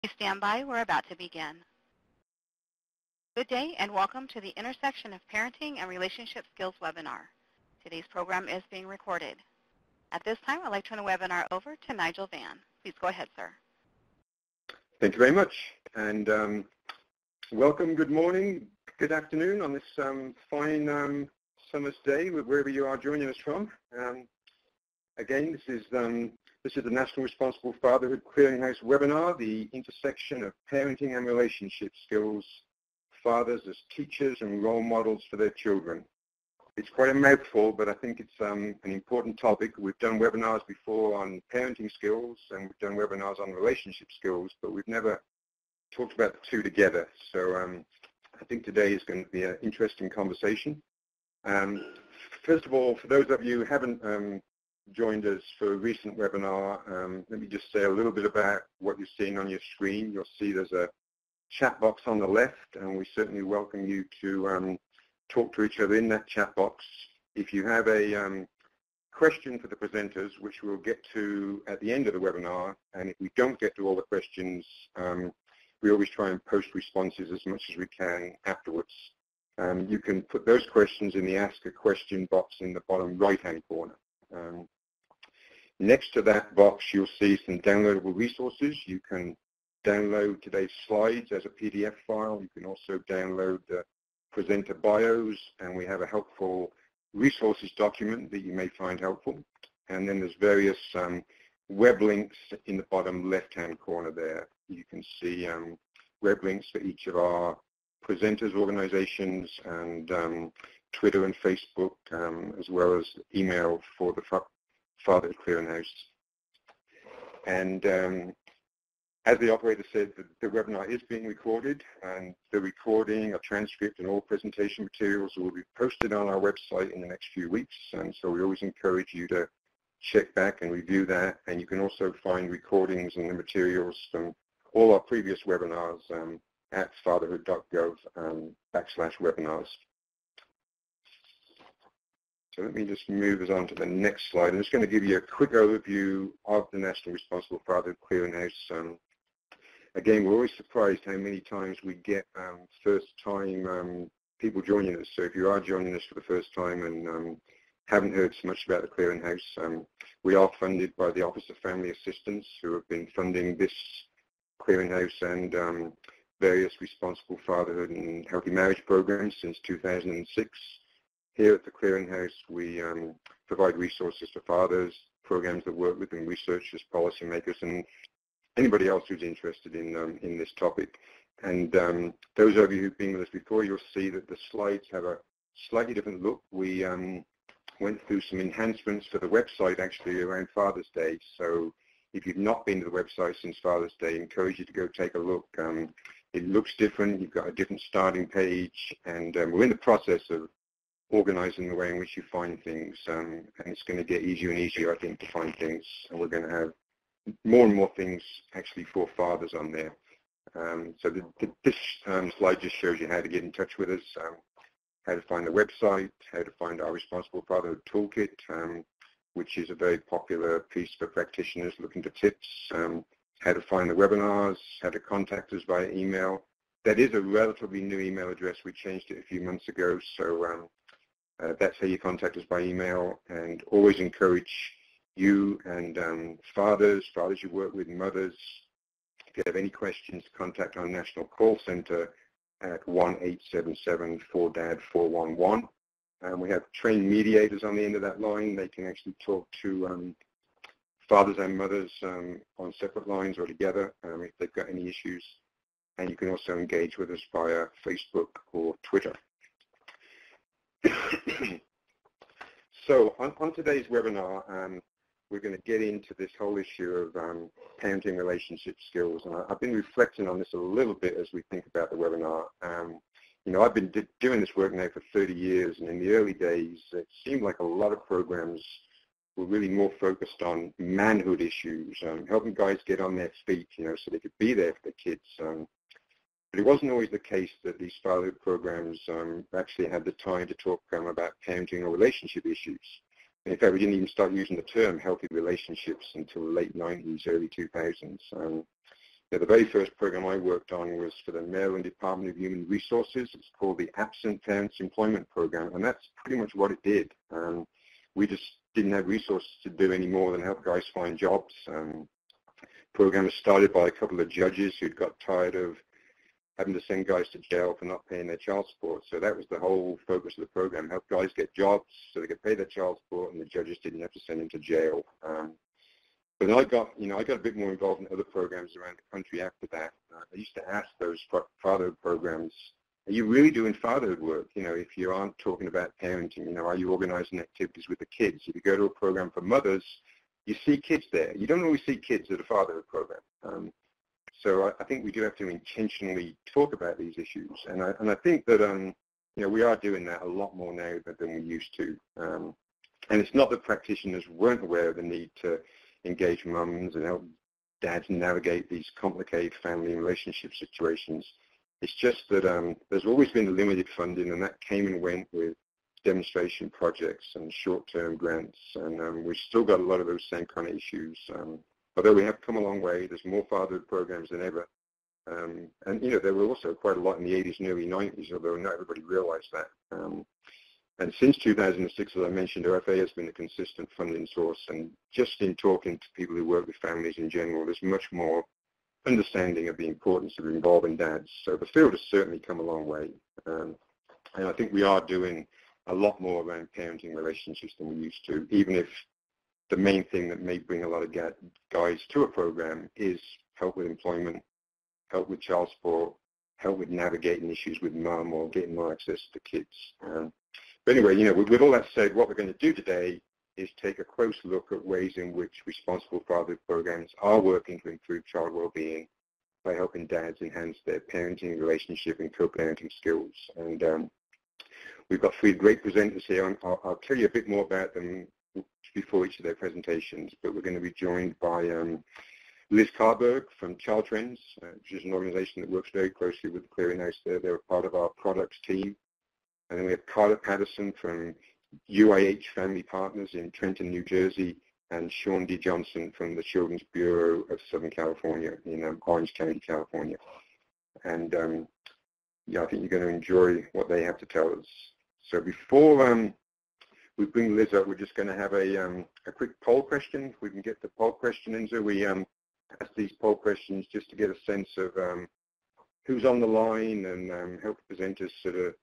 Please stand by. We're about to begin. Good day and welcome to the Intersection of Parenting and Relationship Skills webinar. Today's program is being recorded. At this time, I'd like to turn the webinar over to Nigel Vann. Please go ahead, sir. Thank you very much. And welcome, good morning, good afternoon on this fine summer's day, wherever you are joining us from. Again, this is the National Responsible Fatherhood Clearinghouse webinar, the intersection of parenting and relationship skills, fathers as teachers and role models for their children. It's quite a mouthful, but I think it's an important topic. We've done webinars before on parenting skills, and we've done webinars on relationship skills, but we've never talked about the two together. So I think today is going to be an interesting conversation. First of all, for those of you who haven't joined us for a recent webinar, let me just say a little bit about what you're seeing on your screen. You'll see there's a chat box on the left, and we certainly welcome you to talk to each other in that chat box. If you have a question for the presenters, which we'll get to at the end of the webinar, and if we don't get to all the questions, we always try and post responses as much as we can afterwards. You can put those questions in the Ask a Question box in the bottom right-hand corner. Next to that box, you'll see some downloadable resources. You can download today's slides as a PDF file. You can also download the presenter bios, and we have a helpful resources document that you may find helpful. And then there's various web links in the bottom left-hand corner there. You can see web links for each of our presenters' organizations and Twitter and Facebook, as well as email for the Fatherhood Clearinghouse. And as the operator said, the webinar is being recorded, and the recording, a transcript, and all presentation materials will be posted on our website in the next few weeks. And so we always encourage you to check back and review that. And you can also find recordings and the materials from all our previous webinars at fatherhood.gov/webinars. So let me just move us on to the next slide. I'm just going to give you a quick overview of the National Responsible Fatherhood Clearinghouse. Again, we're always surprised how many times we get first-time people joining us. So if you are joining us for the first time and haven't heard so much about the Clearinghouse, we are funded by the Office of Family Assistance, who have been funding this Clearinghouse and various responsible fatherhood and healthy marriage programs since 2006. Here at the Clearinghouse, we provide resources to fathers, programs that work with them, researchers, policymakers, and anybody else who's interested in this topic. And those of you who've been with us before, you'll see that the slides have a slightly different look. We went through some enhancements for the website actually around Father's Day. So if you've not been to the website since Father's Day, I encourage you to go take a look. It looks different. You've got a different starting page, and we're in the process of organizing the way in which you find things, and it's going to get easier and easier, I think, to find things, and we're going to have more and more things actually for fathers on there. So this slide just shows you how to get in touch with us, how to find the website, how to find our Responsible Fatherhood Toolkit, which is a very popular piece for practitioners looking for tips, how to find the webinars, how to contact us via email. That is a relatively new email address. We changed it a few months ago, so that's how you contact us by email. And always encourage you and fathers you work with, mothers, if you have any questions, contact our National Call Center at 1-877-4DAD-411. We have trained mediators on the end of that line. They can actually talk to fathers and mothers on separate lines or together if they've got any issues. And you can also engage with us via Facebook or Twitter. So on today's webinar, we're going to get into this whole issue of parenting relationship skills. And I've been reflecting on this a little bit as we think about the webinar. You know, I've been doing this work now for 30 years, and in the early days, it seemed like a lot of programs were really more focused on manhood issues, helping guys get on their feet, you know, so they could be there for the kids. But it wasn't always the case that these fatherhood programs actually had the time to talk about parenting or relationship issues. In fact, we didn't even start using the term healthy relationships until the late 90s, early 2000s. Yeah, the very first program I worked on was for the Maryland Department of Human Resources. It's called the Absent Parents Employment Program, and that's pretty much what it did. We just didn't have resources to do any more than help guys find jobs. Program was started by a couple of judges who'd got tired of having to send guys to jail for not paying their child support. So that was the whole focus of the program, help guys get jobs so they could pay their child support and the judges didn't have to send them to jail. But I got a bit more involved in other programs around the country after that. I used to ask those fatherhood programs, are you really doing fatherhood work? If you aren't talking about parenting, are you organizing activities with the kids? If you go to a program for mothers, you see kids there. You don't always see kids at a fatherhood program. So I think we do have to intentionally talk about these issues. And I think that, we are doing that a lot more now than we used to. And it's not that practitioners weren't aware of the need to engage mums and help dads navigate these complicated family and relationship situations. It's just that there's always been limited funding, and that came and went with demonstration projects and short-term grants. And we've still got a lot of those same kind of issues. Although we have come a long way, there's more fatherhood programs than ever. And there were also quite a lot in the 80s and early 90s, although not everybody realized that. And since 2006, as I mentioned, OFA has been a consistent funding source. And just in talking to people who work with families in general, there's much more understanding of the importance of involving dads. So the field has certainly come a long way. And I think we are doing a lot more around parenting relationships than we used to, even if the main thing that may bring a lot of guys to a program is help with employment, help with child support, help with navigating issues with mom or getting more access to kids. But anyway, with all that said, what we're going to do today is take a close look at ways in which responsible fatherhood programs are working to improve child well-being by helping dads enhance their parenting, relationship, and co-parenting skills. And we've got three great presenters here. I'll tell you a bit more about them before each of their presentations, but we're going to be joined by Liz Carberg from Child Trends, which is an organization that works very closely with the Clearinghouse there. They're a part of our products team. And then we have Carter Patterson from UIH Family Partners in Trenton, New Jersey, and Sean D. Johnson from the Children's Bureau of Southern California in Orange County, California. And I think you're going to enjoy what they have to tell us. So before we bring Liz up, we're just going to have a quick poll question. If we can get the poll question in, so we ask these poll questions just to get a sense of who's on the line and help the presenters sort of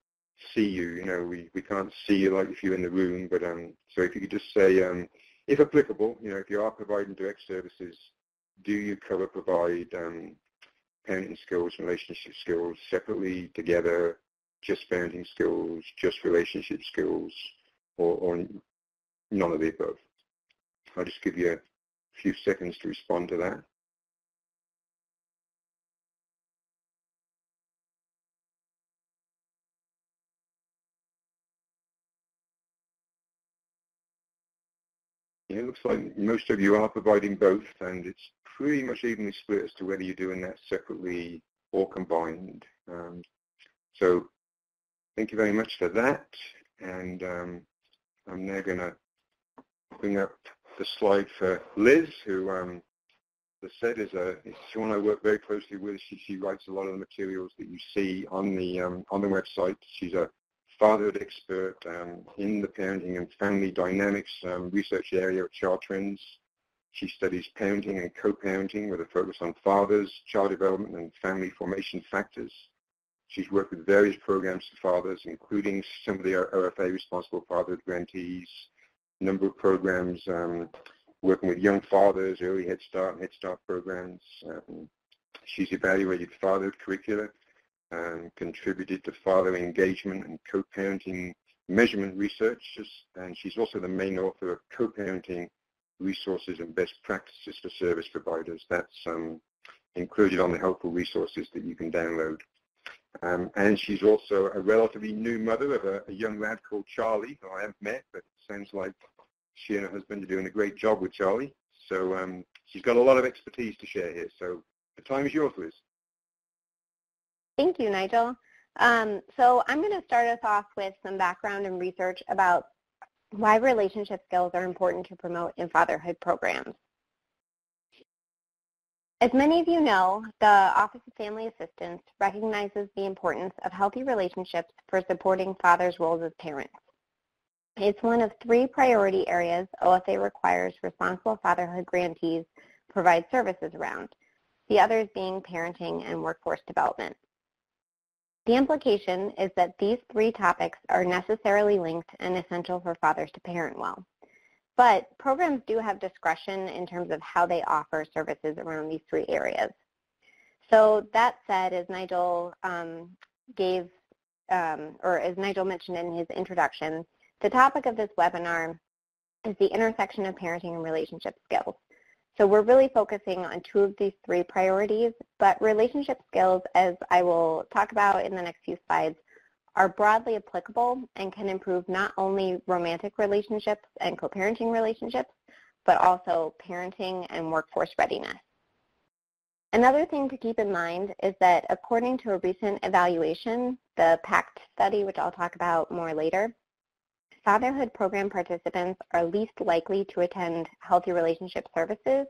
see you. We can't see you like if you're in the room, but so if you could just say, if applicable, if you are providing direct services, do you provide parenting skills, relationship skills separately, together, just parenting skills, just relationship skills, or none of the above? I'll just give you a few seconds to respond to that. Yeah, it looks like most of you are providing both, and it's pretty much evenly split as to whether you're doing that separately or combined. So thank you very much for that. And I'm now going to bring up the slide for Liz, who, as I said, is someone I work very closely with. She writes a lot of the materials that you see on the website. She's a fatherhood expert in the parenting and family dynamics research area at Child Trends. She studies parenting and co-parenting with a focus on fathers, child development, and family formation factors. She's worked with various programs for fathers, including some of the OFA Responsible Fatherhood grantees, a number of programs working with young fathers, early Head Start and Head Start programs. She's evaluated fatherhood curricula and contributed to father engagement and co-parenting measurement research, and she's also the main author of Co-Parenting Resources and Best Practices for Service Providers. That's included on the helpful resources that you can download. And she's also a relatively new mother of a young lad called Charlie, who I haven't met, but it sounds like she and her husband are doing a great job with Charlie. So she's got a lot of expertise to share here. So the time is yours, Liz. Thank you, Nigel. So I'm going to start us off with some background and research about why relationship skills are important to promote in fatherhood programs. As many of you know, the Office of Family Assistance recognizes the importance of healthy relationships for supporting fathers' roles as parents. It's one of 3 priority areas OFA requires responsible fatherhood grantees provide services around, the others being parenting and workforce development. The implication is that these 3 topics are necessarily linked and essential for fathers to parent well. But programs do have discretion in terms of how they offer services around these 3 areas. So that said, as Nigel as Nigel mentioned in his introduction, the topic of this webinar is the intersection of parenting and relationship skills. So we're really focusing on 2 of these 3 priorities, but relationship skills, as I will talk about in the next few slides, are broadly applicable and can improve not only romantic relationships and co-parenting relationships, but also parenting and workforce readiness. Another thing to keep in mind is that according to a recent evaluation, the PACT study, which I'll talk about more later, fatherhood program participants are least likely to attend healthy relationship services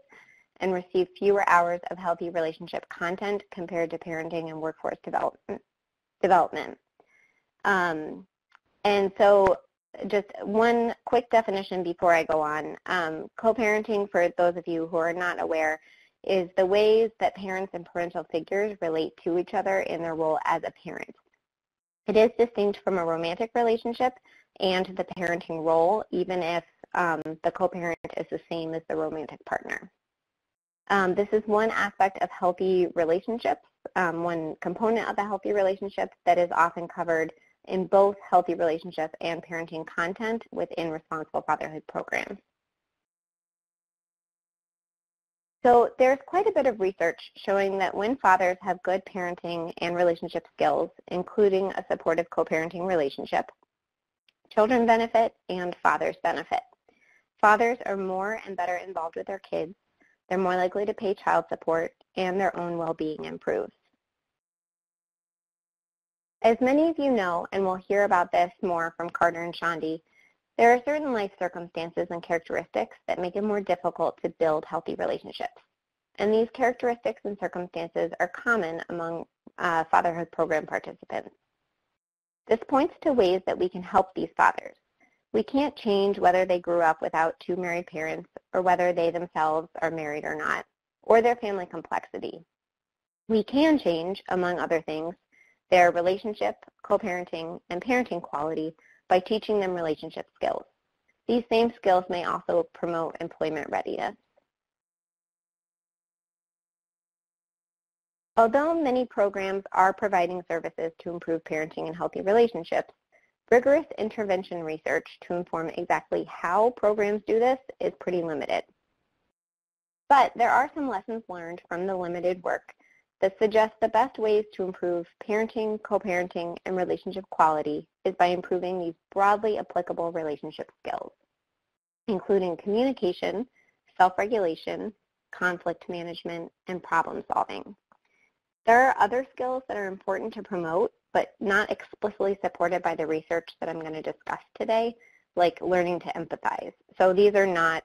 and receive fewer hours of healthy relationship content compared to parenting and workforce development. And so just one quick definition before I go on. Co-parenting, for those of you who are not aware, is the ways that parents and parental figures relate to each other in their role as a parent. It is distinct from a romantic relationship and the parenting role, even if the co-parent is the same as the romantic partner. This is one aspect of healthy relationships, one component of a healthy relationship that is often covered in both healthy relationship and parenting content within responsible fatherhood programs. So there's quite a bit of research showing that when fathers have good parenting and relationship skills, including a supportive co-parenting relationship, children benefit and fathers benefit. Fathers are more and better involved with their kids, they're more likely to pay child support, and their own well-being improves. As many of you know, and we'll hear about this more from Carter and Shandi, there are certain life circumstances and characteristics that make it more difficult to build healthy relationships. And these characteristics and circumstances are common among fatherhood program participants. This points to ways that we can help these fathers. We can't change whether they grew up without 2 married parents or whether they themselves are married or not, or their family complexity. We can change, among other things, their relationship, co-parenting, and parenting quality by teaching them relationship skills. These same skills may also promote employment readiness. Although many programs are providing services to improve parenting and healthy relationships, rigorous intervention research to inform exactly how programs do this is pretty limited. But there are some lessons learned from the limited work that suggest the best ways to improve parenting, co-parenting, and relationship quality is by improving these broadly applicable relationship skills, including communication, self-regulation, conflict management, and problem solving. There are other skills that are important to promote, but not explicitly supported by the research that I'm going to discuss today, like learning to empathize. So these are not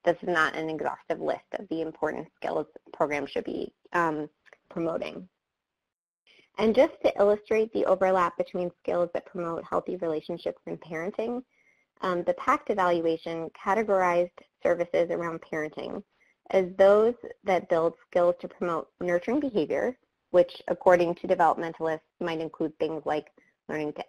this is not an exhaustive list of the important skills programs should be promoting. And just to illustrate the overlap between skills that promote healthy relationships and parenting, the PACT evaluation categorized services around parenting as those that build skills to promote nurturing behavior, which according to developmentalists might include things like learning to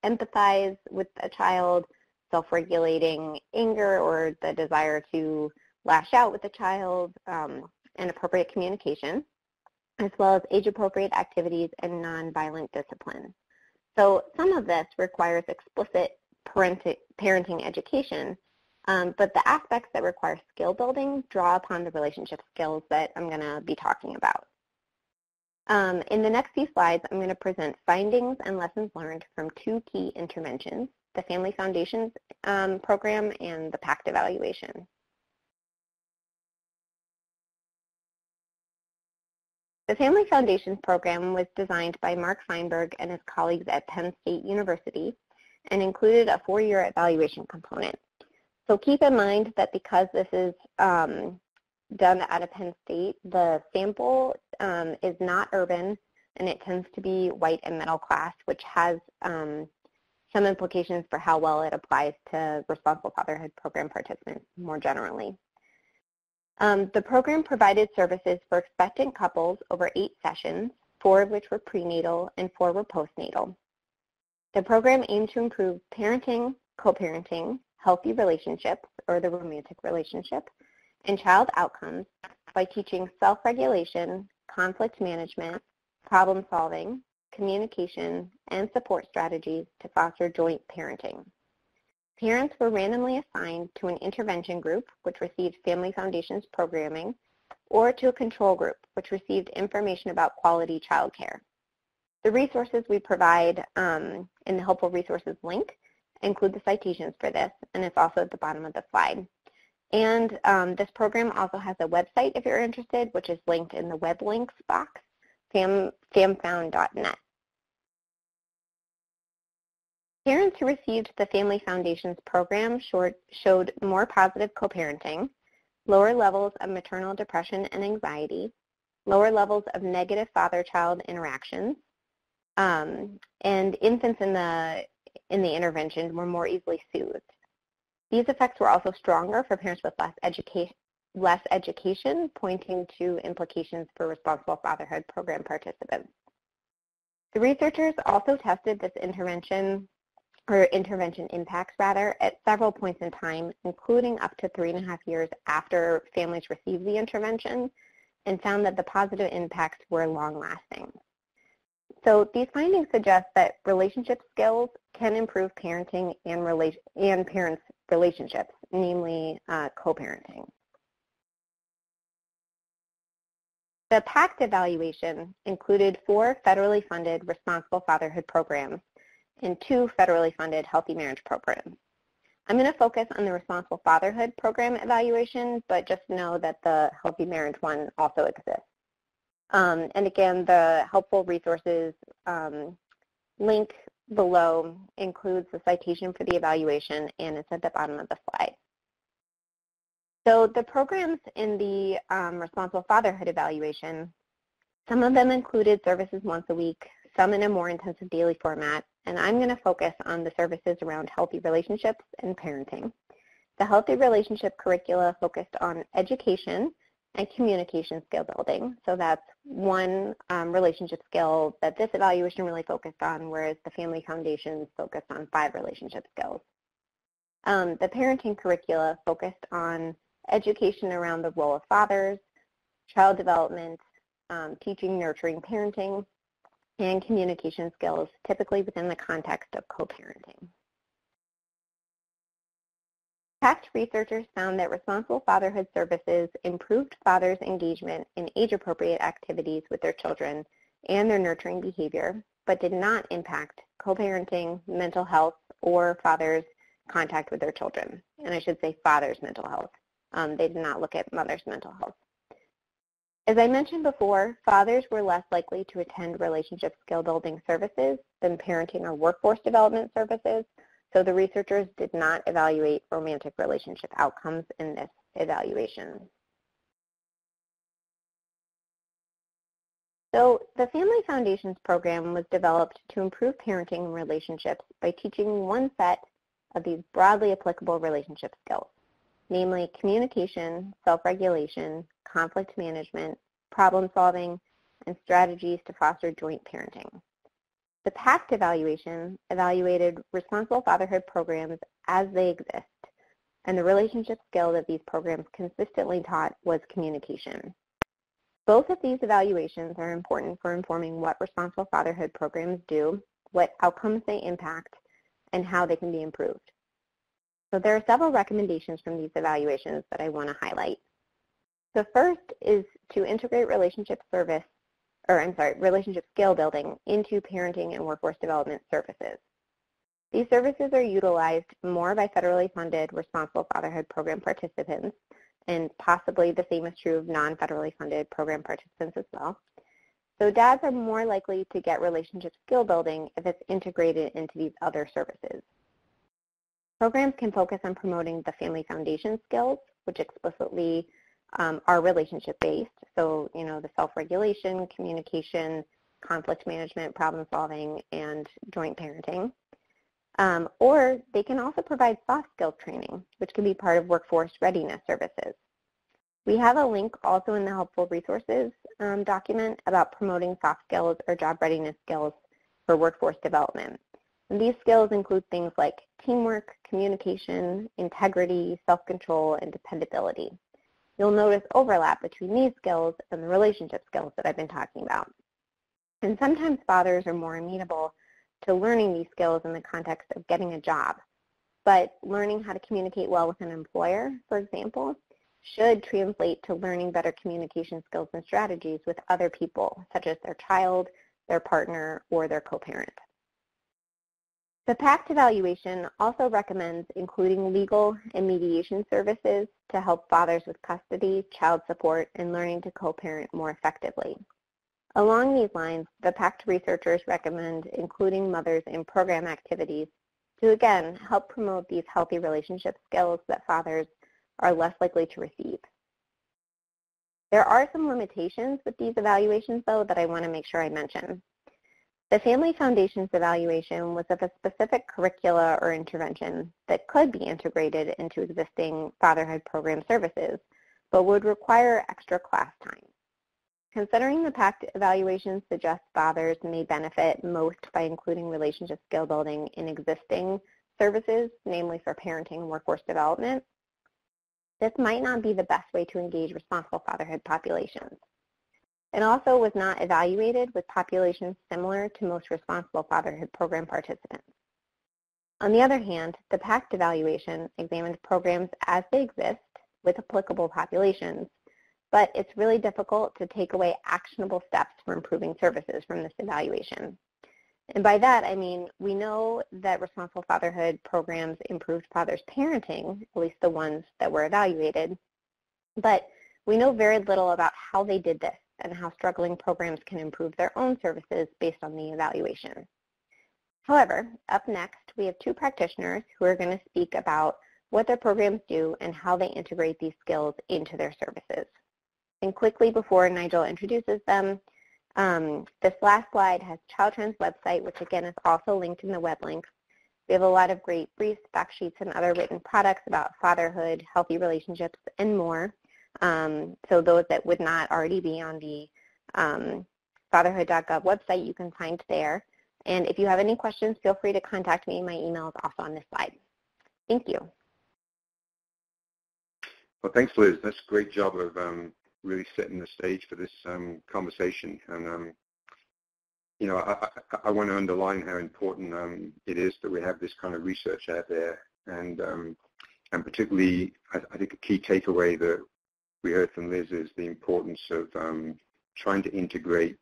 empathize with a child, self-regulating anger or the desire to lash out with the child, and appropriate communication, as well as age-appropriate activities and nonviolent discipline. So some of this requires explicit parenting education, but the aspects that require skill building draw upon the relationship skills that I'm going to be talking about. In the next few slides, I'm going to present findings and lessons learned from 2 key interventions, the Family Foundations program and the PACT evaluation. The Family Foundations program was designed by Mark Feinberg and his colleagues at Penn State University and included a 4-year evaluation component. So keep in mind that because this is done out of Penn State. The sample is not urban, and it tends to be white and middle class, which has some implications for how well it applies to responsible fatherhood program participants more generally. The program provided services for expectant couples over 8 sessions, 4 of which were prenatal and 4 were postnatal. The program aimed to improve parenting, co-parenting, healthy relationships, or the romantic relationship, and child outcomes by teaching self-regulation, conflict management, problem solving, communication, and support strategies to foster joint parenting. Parents were randomly assigned to an intervention group, which received Family Foundation's programming, or to a control group, which received information about quality childcare. The resources we provide in the Helpful Resources link include the citations for this, and it's also at the bottom of the slide. And this program also has a website if you're interested, which is linked in the web links box, famfound.net. Parents who received the Family Foundation's program showed more positive co-parenting, lower levels of maternal depression and anxiety, lower levels of negative father-child interactions, and infants in the intervention were more easily soothed. These effects were also stronger for parents with less education, pointing to implications for responsible fatherhood program participants. The researchers also tested this intervention impacts at several points in time, including up to 3.5 years after families received the intervention, and found that the positive impacts were long-lasting. So these findings suggest that relationship skills can improve parenting and parents' relationships, namely co-parenting. The PACT evaluation included 4 federally funded responsible fatherhood programs and 2 federally funded healthy marriage programs. I'm going to focus on the responsible fatherhood program evaluation, but just know that the healthy marriage one also exists. And again, the Helpful Resources link below includes the citation for the evaluation, and it's at the bottom of the slide. So the programs in the responsible fatherhood evaluation, some of them included services once a week, some in a more intensive daily format, and I'm going to focus on the services around healthy relationships and parenting. The healthy relationship curricula focused on education and communication skill building. So that's one relationship skill that this evaluation really focused on, whereas the Family Foundation focused on 5 relationship skills. The parenting curricula focused on education around the role of fathers, child development, teaching nurturing parenting, and communication skills, typically within the context of co-parenting. PACT researchers found that responsible fatherhood services improved fathers' engagement in age-appropriate activities with their children and their nurturing behavior, but did not impact co-parenting, mental health, or fathers' contact with their children. And I should say fathers' mental health. They did not look at mother's mental health. As I mentioned before, fathers were less likely to attend relationship skill building services than parenting or workforce development services, so the researchers did not evaluate romantic relationship outcomes in this evaluation. So the Family Foundations program was developed to improve parenting and relationships by teaching one set of these broadly applicable relationship skills, namely communication, self-regulation, conflict management, problem solving, and strategies to foster joint parenting. The PACT evaluation evaluated responsible fatherhood programs as they exist, and the relationship skill that these programs consistently taught was communication. Both of these evaluations are important for informing what responsible fatherhood programs do, what outcomes they impact, and how they can be improved. So there are several recommendations from these evaluations that I want to highlight. The first is to integrate relationship skill building into parenting and workforce development services. These services are utilized more by federally funded responsible fatherhood program participants, and possibly the same is true of non-federally funded program participants as well. So dads are more likely to get relationship skill building if it's integrated into these other services. Programs can focus on promoting the Family Foundation skills, which explicitly are relationship-based, so, the self-regulation, communication, conflict management, problem solving, and joint parenting. Or they can also provide soft skills training, which can be part of workforce readiness services. We have a link also in the helpful resources document about promoting soft skills or job readiness skills for workforce development. And these skills include things like teamwork, communication, integrity, self-control, and dependability. You'll notice overlap between these skills and the relationship skills that I've been talking about. And sometimes fathers are more amenable to learning these skills in the context of getting a job. But learning how to communicate well with an employer, for example, should translate to learning better communication skills and strategies with other people, such as their child, their partner, or their co-parent. The PACT evaluation also recommends including legal and mediation services to help fathers with custody, child support, and learning to co-parent more effectively. Along these lines, the PACT researchers recommend including mothers in program activities to, again, help promote these healthy relationship skills that fathers are less likely to receive. There are some limitations with these evaluations, though, that I want to make sure I mention. The Family Foundation's evaluation was of a specific curricula or intervention that could be integrated into existing fatherhood program services, but would require extra class time. Considering the PACT evaluation suggests fathers may benefit most by including relationship skill building in existing services, namely for parenting and workforce development, this might not be the best way to engage responsible fatherhood populations. It also was not evaluated with populations similar to most responsible fatherhood program participants. On the other hand, the PACT evaluation examined programs as they exist with applicable populations, but it's really difficult to take away actionable steps for improving services from this evaluation. And by that, I mean, we know that responsible fatherhood programs improved fathers' parenting, at least the ones that were evaluated, but we know very little about how they did this and how struggling programs can improve their own services based on the evaluation. However, up next, we have two practitioners who are going to speak about what their programs do and how they integrate these skills into their services. And quickly, before Nigel introduces them, this last slide has ChildTrend's website, which again is also linked in the web links. We have a lot of great briefs, fact sheets, and other written products about fatherhood, healthy relationships, and more. So those that would not already be on the fatherhood.gov website, you can find there. And if you have any questions, feel free to contact me. My email is also on this slide. Thank you. Well, thanks, Liz. That's a great job of really setting the stage for this conversation. And, you know, I want to underline how important it is that we have this kind of research out there. And particularly, I think a key takeaway that we heard from Liz is the importance of trying to integrate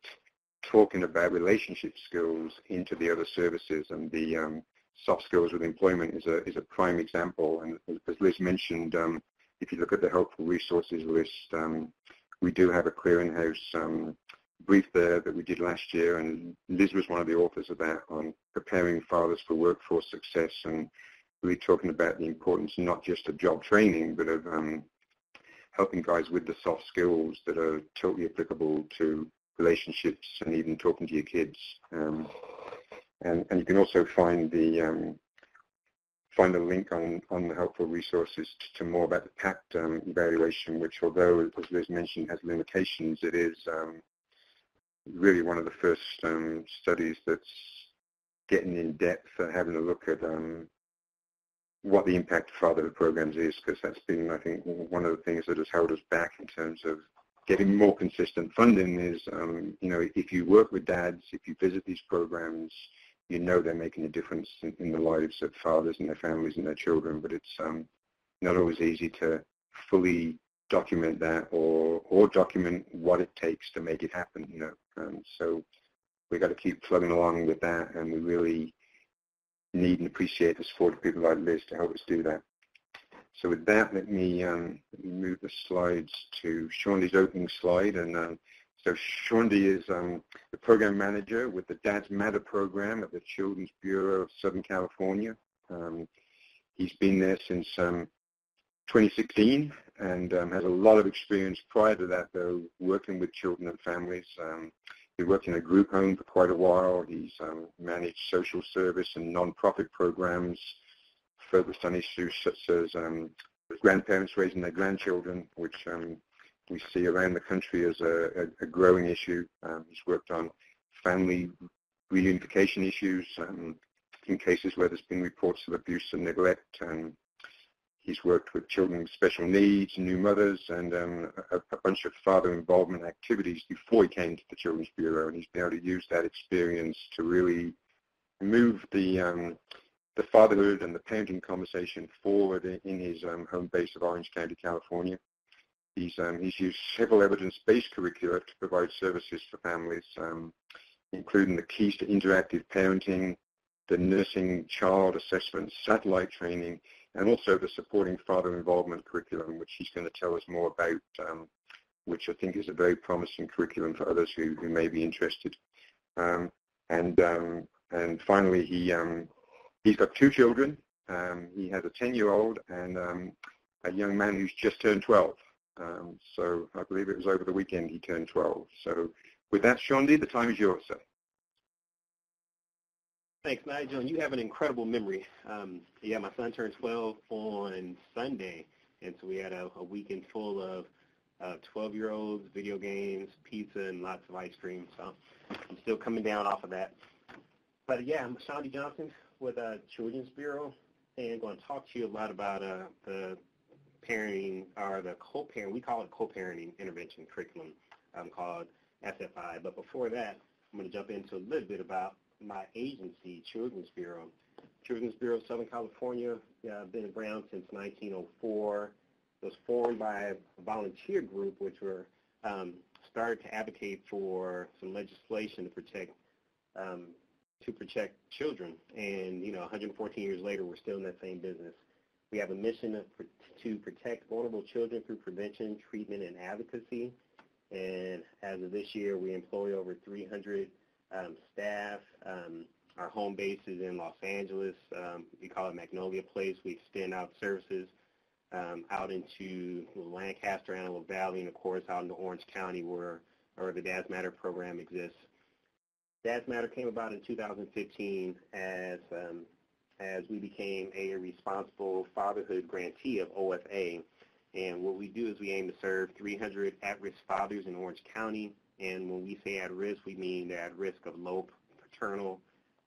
talking about relationship skills into the other services, and the soft skills with employment is a prime example. And as Liz mentioned, if you look at the helpful resources list, we do have a clearinghouse brief there that we did last year, and Liz was one of the authors of that, on preparing fathers for workforce success, and really talking about the importance not just of job training, but of helping guys with the soft skills that are totally applicable to relationships and even talking to your kids. And you can also find the link on the helpful resources to more about the PACT evaluation, which, although, as Liz mentioned, has limitations, it is really one of the first studies that's getting in depth, having a look at what the impact of fatherhood programs is, because that's been, I think, one of the things that has held us back in terms of getting more consistent funding is, you know, if you work with dads, if you visit these programs, you know they're making a difference in the lives of fathers and their families and their children, but it's not always easy to fully document that or document what it takes to make it happen, you know. So we've got to keep plugging along with that, and we really need and appreciate the support of people like Liz to help us do that. So with that, let me move the slides to Shaundi opening slide. And so Shaundi is the program manager with the Dads Matter program at the Children's Bureau of Southern California. He's been there since 2016 and has a lot of experience prior to that, though, working with children and families. He worked in a group home for quite a while. He's managed social service and nonprofit programs, focused on issues such as grandparents raising their grandchildren, which we see around the country as a growing issue. He's worked on family reunification issues in cases where there's been reports of abuse and neglect. He's worked with children with special needs, new mothers, and a bunch of father involvement activities before he came to the Children's Bureau, and he's been able to use that experience to really move the fatherhood and the parenting conversation forward in his home base of Orange County, California. He's used several evidence-based curricula to provide services for families, including the keys to interactive parenting, the nursing child assessment, satellite training, and also the supporting father involvement curriculum, which he's going to tell us more about, which I think is a very promising curriculum for others who may be interested. And finally, he's got 2 children. He has a 10-year-old and a young man who's just turned 12. So I believe it was over the weekend he turned 12. So with that, Shondi, the time is yours, sir. Thanks, Nigel, and you have an incredible memory. Yeah, my son turned 12 on Sunday, and so we had a weekend full of 12-year-olds, video games, pizza, and lots of ice cream. So I'm still coming down off of that. But yeah, I'm Shondi Johnson with Children's Bureau, and I'm going to talk to you a lot about the parenting, or the co-parent, we call it co-parenting intervention curriculum called SFI. But before that, I'm going to jump into a little bit about my agency, Children's Bureau. Children's Bureau of Southern California, been around since 1904. It was formed by a volunteer group which were started to advocate for some legislation to protect children. And 114 years later, we're still in that same business. We have a mission to protect vulnerable children through prevention, treatment, and advocacy. And as of this year, we employ over 300 staff. Our home base is in Los Angeles. We call it Magnolia Place. We extend out services out into Lancaster, Antelope Valley, and of course out into Orange County where the Dads Matter program exists. Dads Matter came about in 2015 as we became a responsible fatherhood grantee of OFA. And what we do is we aim to serve 300 at-risk fathers in Orange County. And when we say at risk, we mean they're at risk of low paternal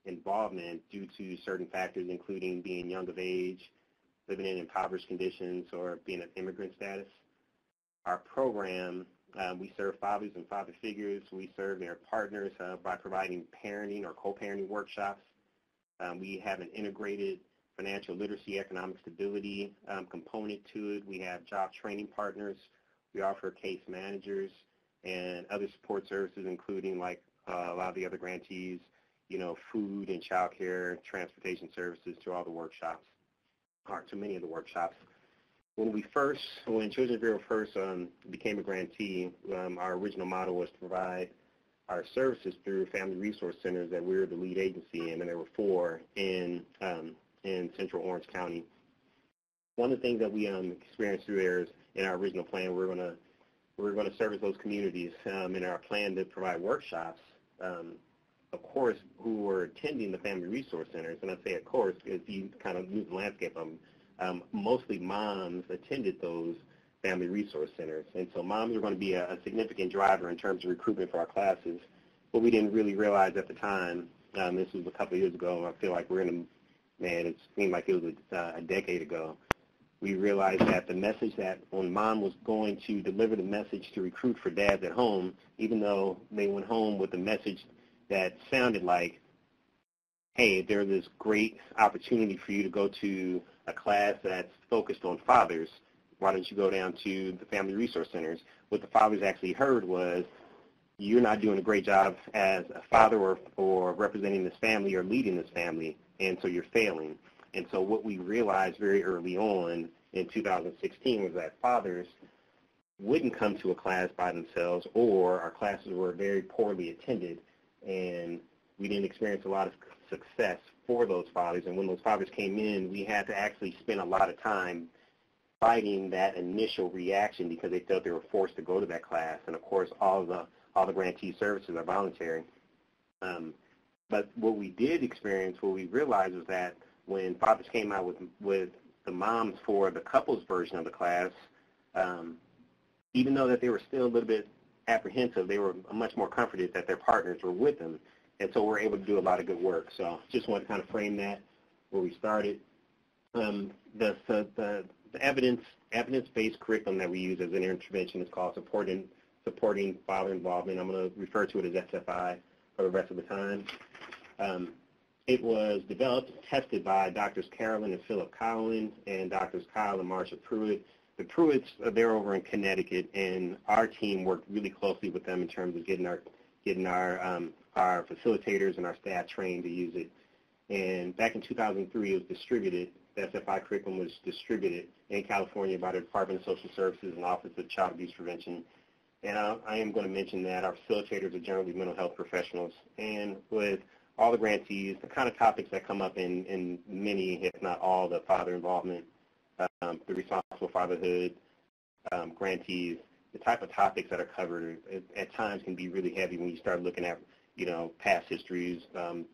involvement due to certain factors, including being young of age, living in impoverished conditions, or being of immigrant status. Our program, we serve fathers and father figures. We serve their partners by providing parenting or co-parenting workshops. We have an integrated financial literacy, economic stability component to it. We have job training partners. We offer case managers and other support services, including like a lot of the other grantees, food and child care, transportation services to all the workshops, or to many of the workshops. When Children's Bureau first became a grantee, our original model was to provide our services through family resource centers that we were the lead agency in, and there were 4 in Central Orange County. One of the things that we experienced through there is in our original plan, we're going to service those communities in our plan to provide workshops, of course, who were attending the family resource centers. And I say, of course, because you kind of move the landscape of them. Mostly moms attended those family resource centers. And so moms are going to be a significant driver in terms of recruitment for our classes. What we didn't really realize at the time, this was a couple of years ago, I feel like it seemed like it was a decade ago. We realized that the message that when mom was going to deliver the message to recruit for dads at home, even though they went home with a message that sounded like, hey, there's this great opportunity for you to go to a class that's focused on fathers. Why don't you go down to the family resource centers? What the fathers actually heard was, you're not doing a great job as a father or representing this family or leading this family, and so you're failing. And so what we realized very early on in 2016 was that fathers wouldn't come to a class by themselves, or our classes were very poorly attended, and we didn't experience a lot of success for those fathers. And when those fathers came in, we had to actually spend a lot of time fighting that initial reaction because they felt they were forced to go to that class. And of course, all the grantee services are voluntary. But what we did experience, what we realized was that when fathers came out with the moms for the couples version of the class, even though that they were still a little bit apprehensive, they were much more comforted that their partners were with them. And so we're able to do a lot of good work. So just want to kind of frame that where we started. The evidence-based curriculum that we use as an intervention is called supporting father involvement. I'm going to refer to it as SFI for the rest of the time. It was developed and tested by Drs. Carolyn and Philip Cowan and Drs. Kyle and Marsha Pruitt. The Pruitts, they're over in Connecticut, and our team worked really closely with them in terms of getting our facilitators and our staff trained to use it. And back in 2003, it was distributed. The SFI curriculum was distributed in California by the Department of Social Services and Office of Child Abuse Prevention. And I am going to mention that our facilitators are generally mental health professionals. And with all the grantees, the kind of topics that come up in many, if not all, the father involvement, the responsible fatherhood, grantees, the type of topics that are covered at times can be really heavy when you start looking at, past histories,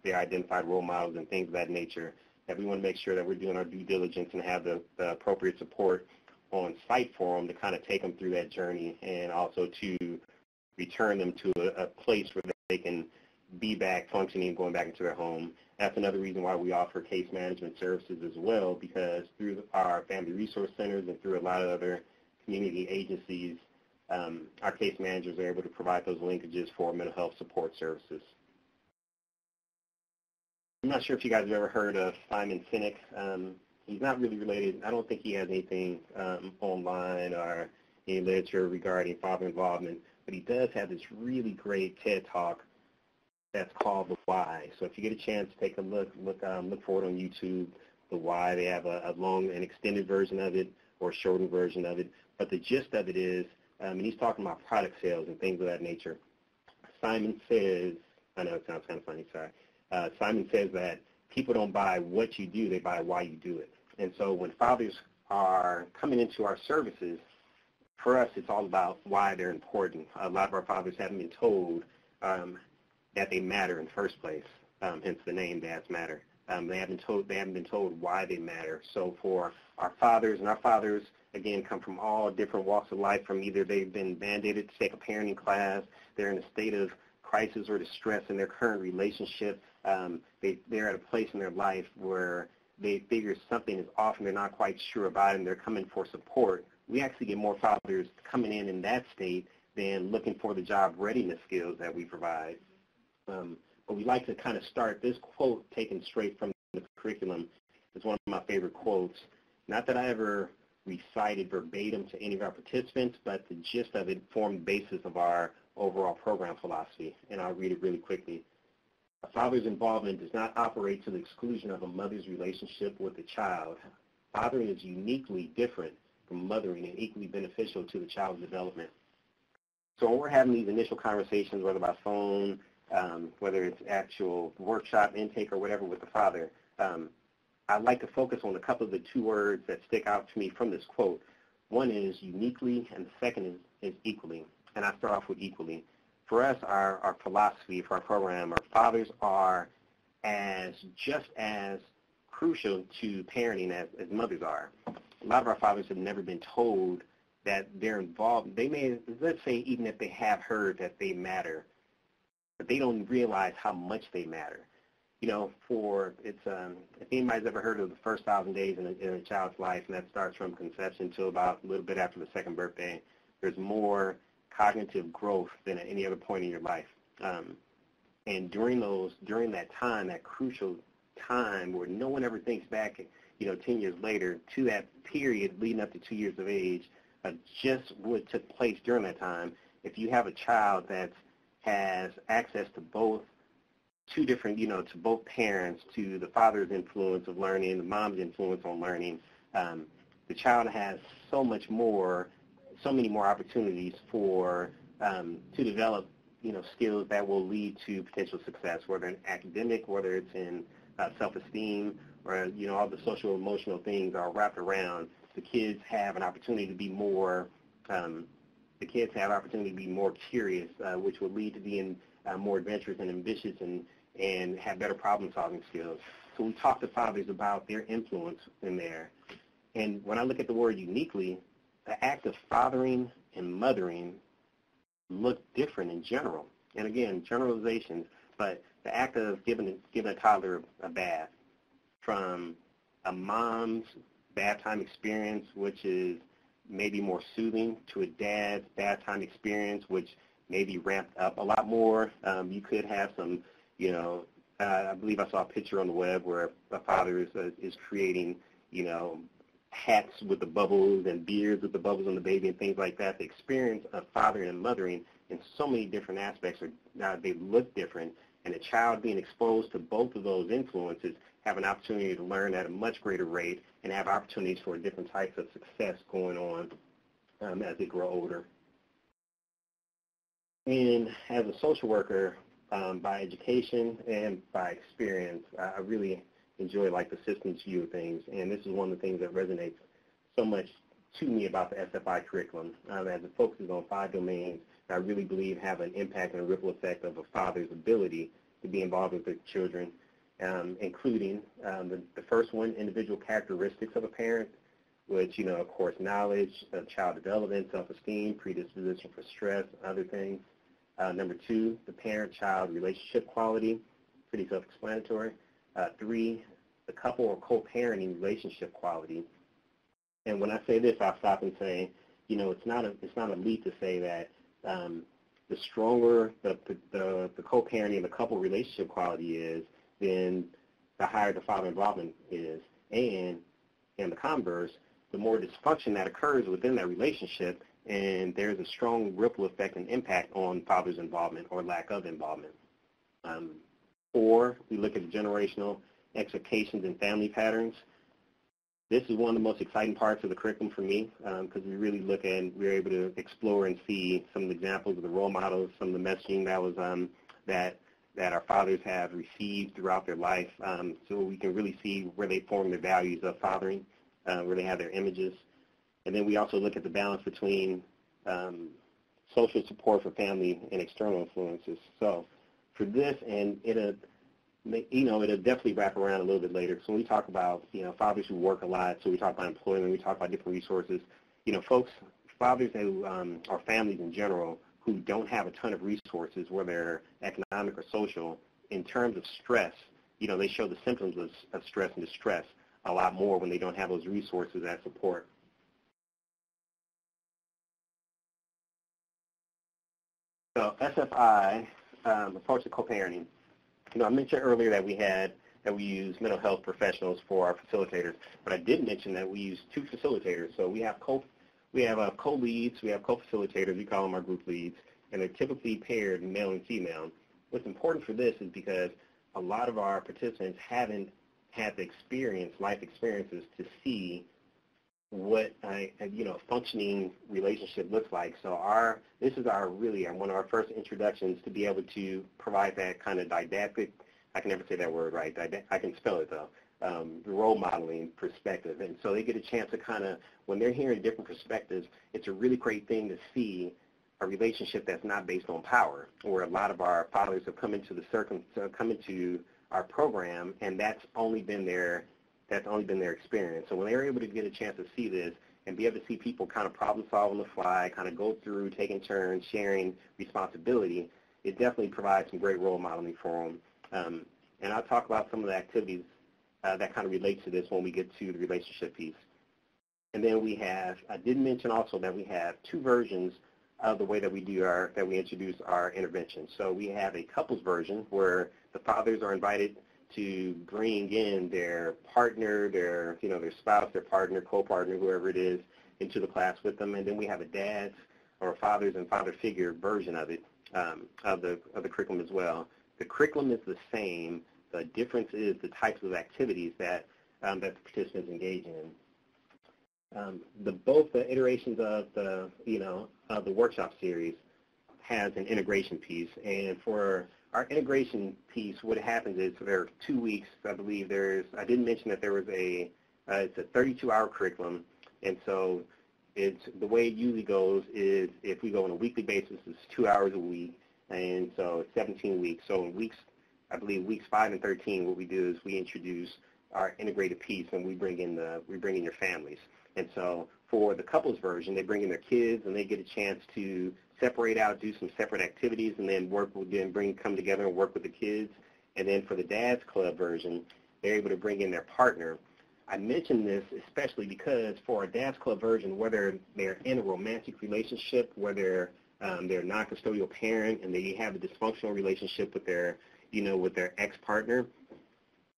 their identified role models and things of that nature. That we want to make sure that we're doing our due diligence and have the appropriate support on site for them to kind of take them through that journey and also to return them to a place where they can be back functioning, going back into their home. That's another reason why we offer case management services as well, because through our family resource centers and through a lot of other community agencies, our case managers are able to provide those linkages for mental health support services. I'm not sure if you guys have ever heard of Simon Sinek. He's not really related. I don't think he has anything online or any literature regarding father involvement, but he does have this really great TED Talk that's called The Why. So if you get a chance, take a look for it on YouTube, The Why. They have a long and extended version of it or a shortened version of it. But the gist of it is, and he's talking about product sales and things of that nature. Simon says, I know it sounds kind of funny, sorry. Simon says that people don't buy what you do, they buy why you do it. And so when fathers are coming into our services, for us it's all about why they're important. A lot of our fathers haven't been told that they matter in the first place, hence the name Dads Matter. They haven't been told why they matter. So for our fathers, and our fathers, again, come from all different walks of life, from either they've been mandated to take a parenting class, they're in a state of crisis or distress in their current relationship, they're at a place in their life where they figure something is off and they're not quite sure about it and they're coming for support. We actually get more fathers coming in that state than looking for the job readiness skills that we provide. But we like to kind of start this quote taken straight from the curriculum. It's one of my favorite quotes. Not that I ever recited verbatim to any of our participants, but the gist of it formed the basis of our overall program philosophy, and I'll read it really quickly. A father's involvement does not operate to the exclusion of a mother's relationship with the child. Fathering is uniquely different from mothering and equally beneficial to the child's development. So when we're having these initial conversations, whether by phone, whether it's actual workshop intake or whatever with the father, I'd like to focus on a couple of the two words that stick out to me from this quote. One is uniquely, and the second is equally. And I start off with equally. For us, our philosophy for our program, our fathers are just as crucial to parenting as mothers are. A lot of our fathers have never been told that they're involved. They may, let's say, even if they have heard that they matter, but they don't realize how much they matter. If anybody's ever heard of the first 1,000 days in a child's life, and that starts from conception until about a little bit after the second birthday, there's more cognitive growth than at any other point in your life. And during that time, that crucial time where no one ever thinks back, 10 years later to that period leading up to 2 years of age, just what took place during that time, if you have a child that has access to both to both parents, to the father's influence of learning, the mom's influence on learning, the child has so many more opportunities to develop, skills that will lead to potential success, whether in academic, whether it's in self-esteem, or all the social emotional things are wrapped around the kids have an opportunity to be more curious, which will lead to being more adventurous and ambitious and have better problem-solving skills. So we talk to fathers about their influence in there. And when I look at the word uniquely, the act of fathering and mothering look different in general. And again, generalizations, but the act of giving a toddler a bath, from a mom's bath time experience, which is maybe more soothing, to a dad's bath time experience, which may be ramped up a lot more. You could have some, I believe I saw a picture on the web where a father is creating, hats with the bubbles and beards with the bubbles on the baby and things like that. The experience of fathering and mothering in so many different aspects they look different, and a child being exposed to both of those influences have an opportunity to learn at a much greater rate and have opportunities for different types of success going on as they grow older. And as a social worker, by education and by experience, I really enjoy the systems view of things, and this is one of the things that resonates so much to me about the SFI curriculum, as it focuses on 5 domains that I really believe have an impact and a ripple effect of a father's ability to be involved with their children, including the first one, individual characteristics of a parent, which, of course, knowledge of child development, self-esteem, predisposition for stress, other things. Number 2, the parent-child relationship quality, pretty self-explanatory. 3, the couple or co-parenting relationship quality. And when I say this, I'll stop and say, it's not a leap to say that the stronger the co-parenting and the couple relationship quality is, then the higher the father involvement is. And the converse, the more dysfunction that occurs within that relationship, and there's a strong ripple effect and impact on father's involvement or lack of involvement. Or we look at the generational expectations and family patterns. This is one of the most exciting parts of the curriculum for me, because we really look at, we're able to explore and see some of the examples of the role models, some of the messaging that was that our fathers have received throughout their life, so we can really see where they form their values of fathering, where they have their images. And then we also look at the balance between social support for family and external influences. So for this, and it'll definitely wrap around a little bit later. So when we talk about, fathers who work a lot, so we talk about employment, we talk about different resources, fathers who or families in general who don't have a ton of resources, whether economic or social, in terms of stress, they show the symptoms of stress and distress a lot more when they don't have those resources as support. So SFI, approach to co-parenting. I mentioned earlier that we use mental health professionals for our facilitators, but I did mention that we use 2 facilitators. So we have co-leads, we have co-facilitators, we call them our group leads, and they're typically paired male and female. What's important for this is because a lot of our participants haven't had the life experiences to see what a functioning relationship looks like. So this is one of our first introductions to be able to provide that kind of didactic, I can never say that word right, I can spell it though, role modeling perspective. And so they get a chance to when they're hearing different perspectives, it's a really great thing to see a relationship that's not based on power, where a lot of our fathers have come into our program, and that's only been their experience. So when they're able to get a chance to see this and be able to see people kind of problem solve on the fly, kind of go through, taking turns, sharing responsibility, it definitely provides some great role modeling for them. And I'll talk about some of the activities that kind of relate to this when we get to the relationship piece. And then I did mention also that we have 2 versions of the way that we introduce our intervention. So we have a couples version where the fathers are invited to bring in their partner, their spouse, their partner, co-partner, whoever it is, into the class with them. And then we have a dad's or fathers and father figure version of it, of the curriculum as well. The curriculum is the same. The difference is the types of activities that the participants engage in. Both the iterations of the workshop series has an integration piece, and for our integration piece, what happens is there are 2 weeks. I believe I didn't mention that there was it's a 32-hour curriculum, And so the way it usually goes is if we go on a weekly basis, it's 2 hours a week, and so it's 17 weeks. So in I believe weeks 5 and 13, what we do is we introduce our integrated piece, and we bring in your families. And so for the couples version, they bring in their kids, and they get a chance to separate out, do some separate activities, and then come together and work with the kids. And then for the Dad's Club version, they're able to bring in their partner. I mention this especially because for a Dad's Club version, whether they're in a romantic relationship, whether they're a non-custodial parent and they have a dysfunctional relationship with their ex-partner,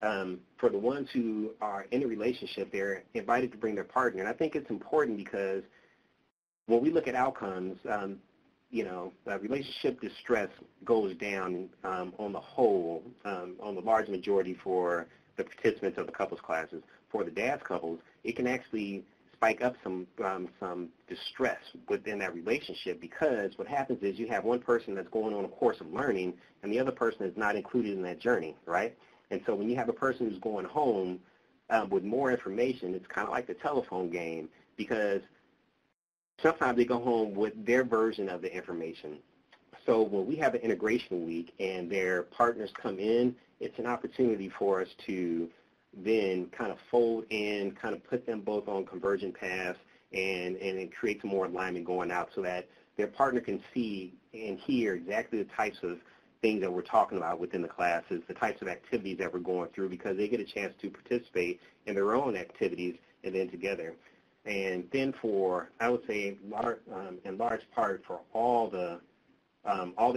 for the ones who are in a relationship, they're invited to bring their partner. And I think it's important because when we look at outcomes, relationship distress goes down on the whole, on the large majority for the participants of the couples classes. For the dad's couples, it can actually spike up some distress within that relationship, because what happens is you have one person that's going on a course of learning and the other person is not included in that journey, right? And so when you have a person who's going home with more information, it's kind of like the telephone game, because sometimes they go home with their version of the information. So when we have an integration week and their partners come in, it's an opportunity for us to then kind of fold in, kind of put them both on convergent paths and create some more alignment going out so that their partner can see and hear exactly the types of things that we're talking about within the classes, the types of activities that we're going through, because they get a chance to participate in their own activities and then together. And then I would say, in large part, for all the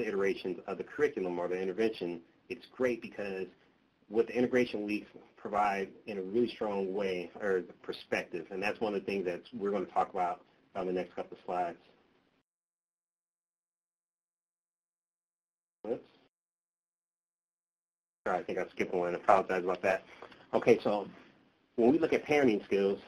iterations of the curriculum or the intervention, it's great because what the integration weeks provide in a really strong way or perspective, and that's one of the things that we're going to talk about on the next couple of slides. Oops. Sorry, I think I skipped one. I apologize about that. Okay, so when we look at parenting skills,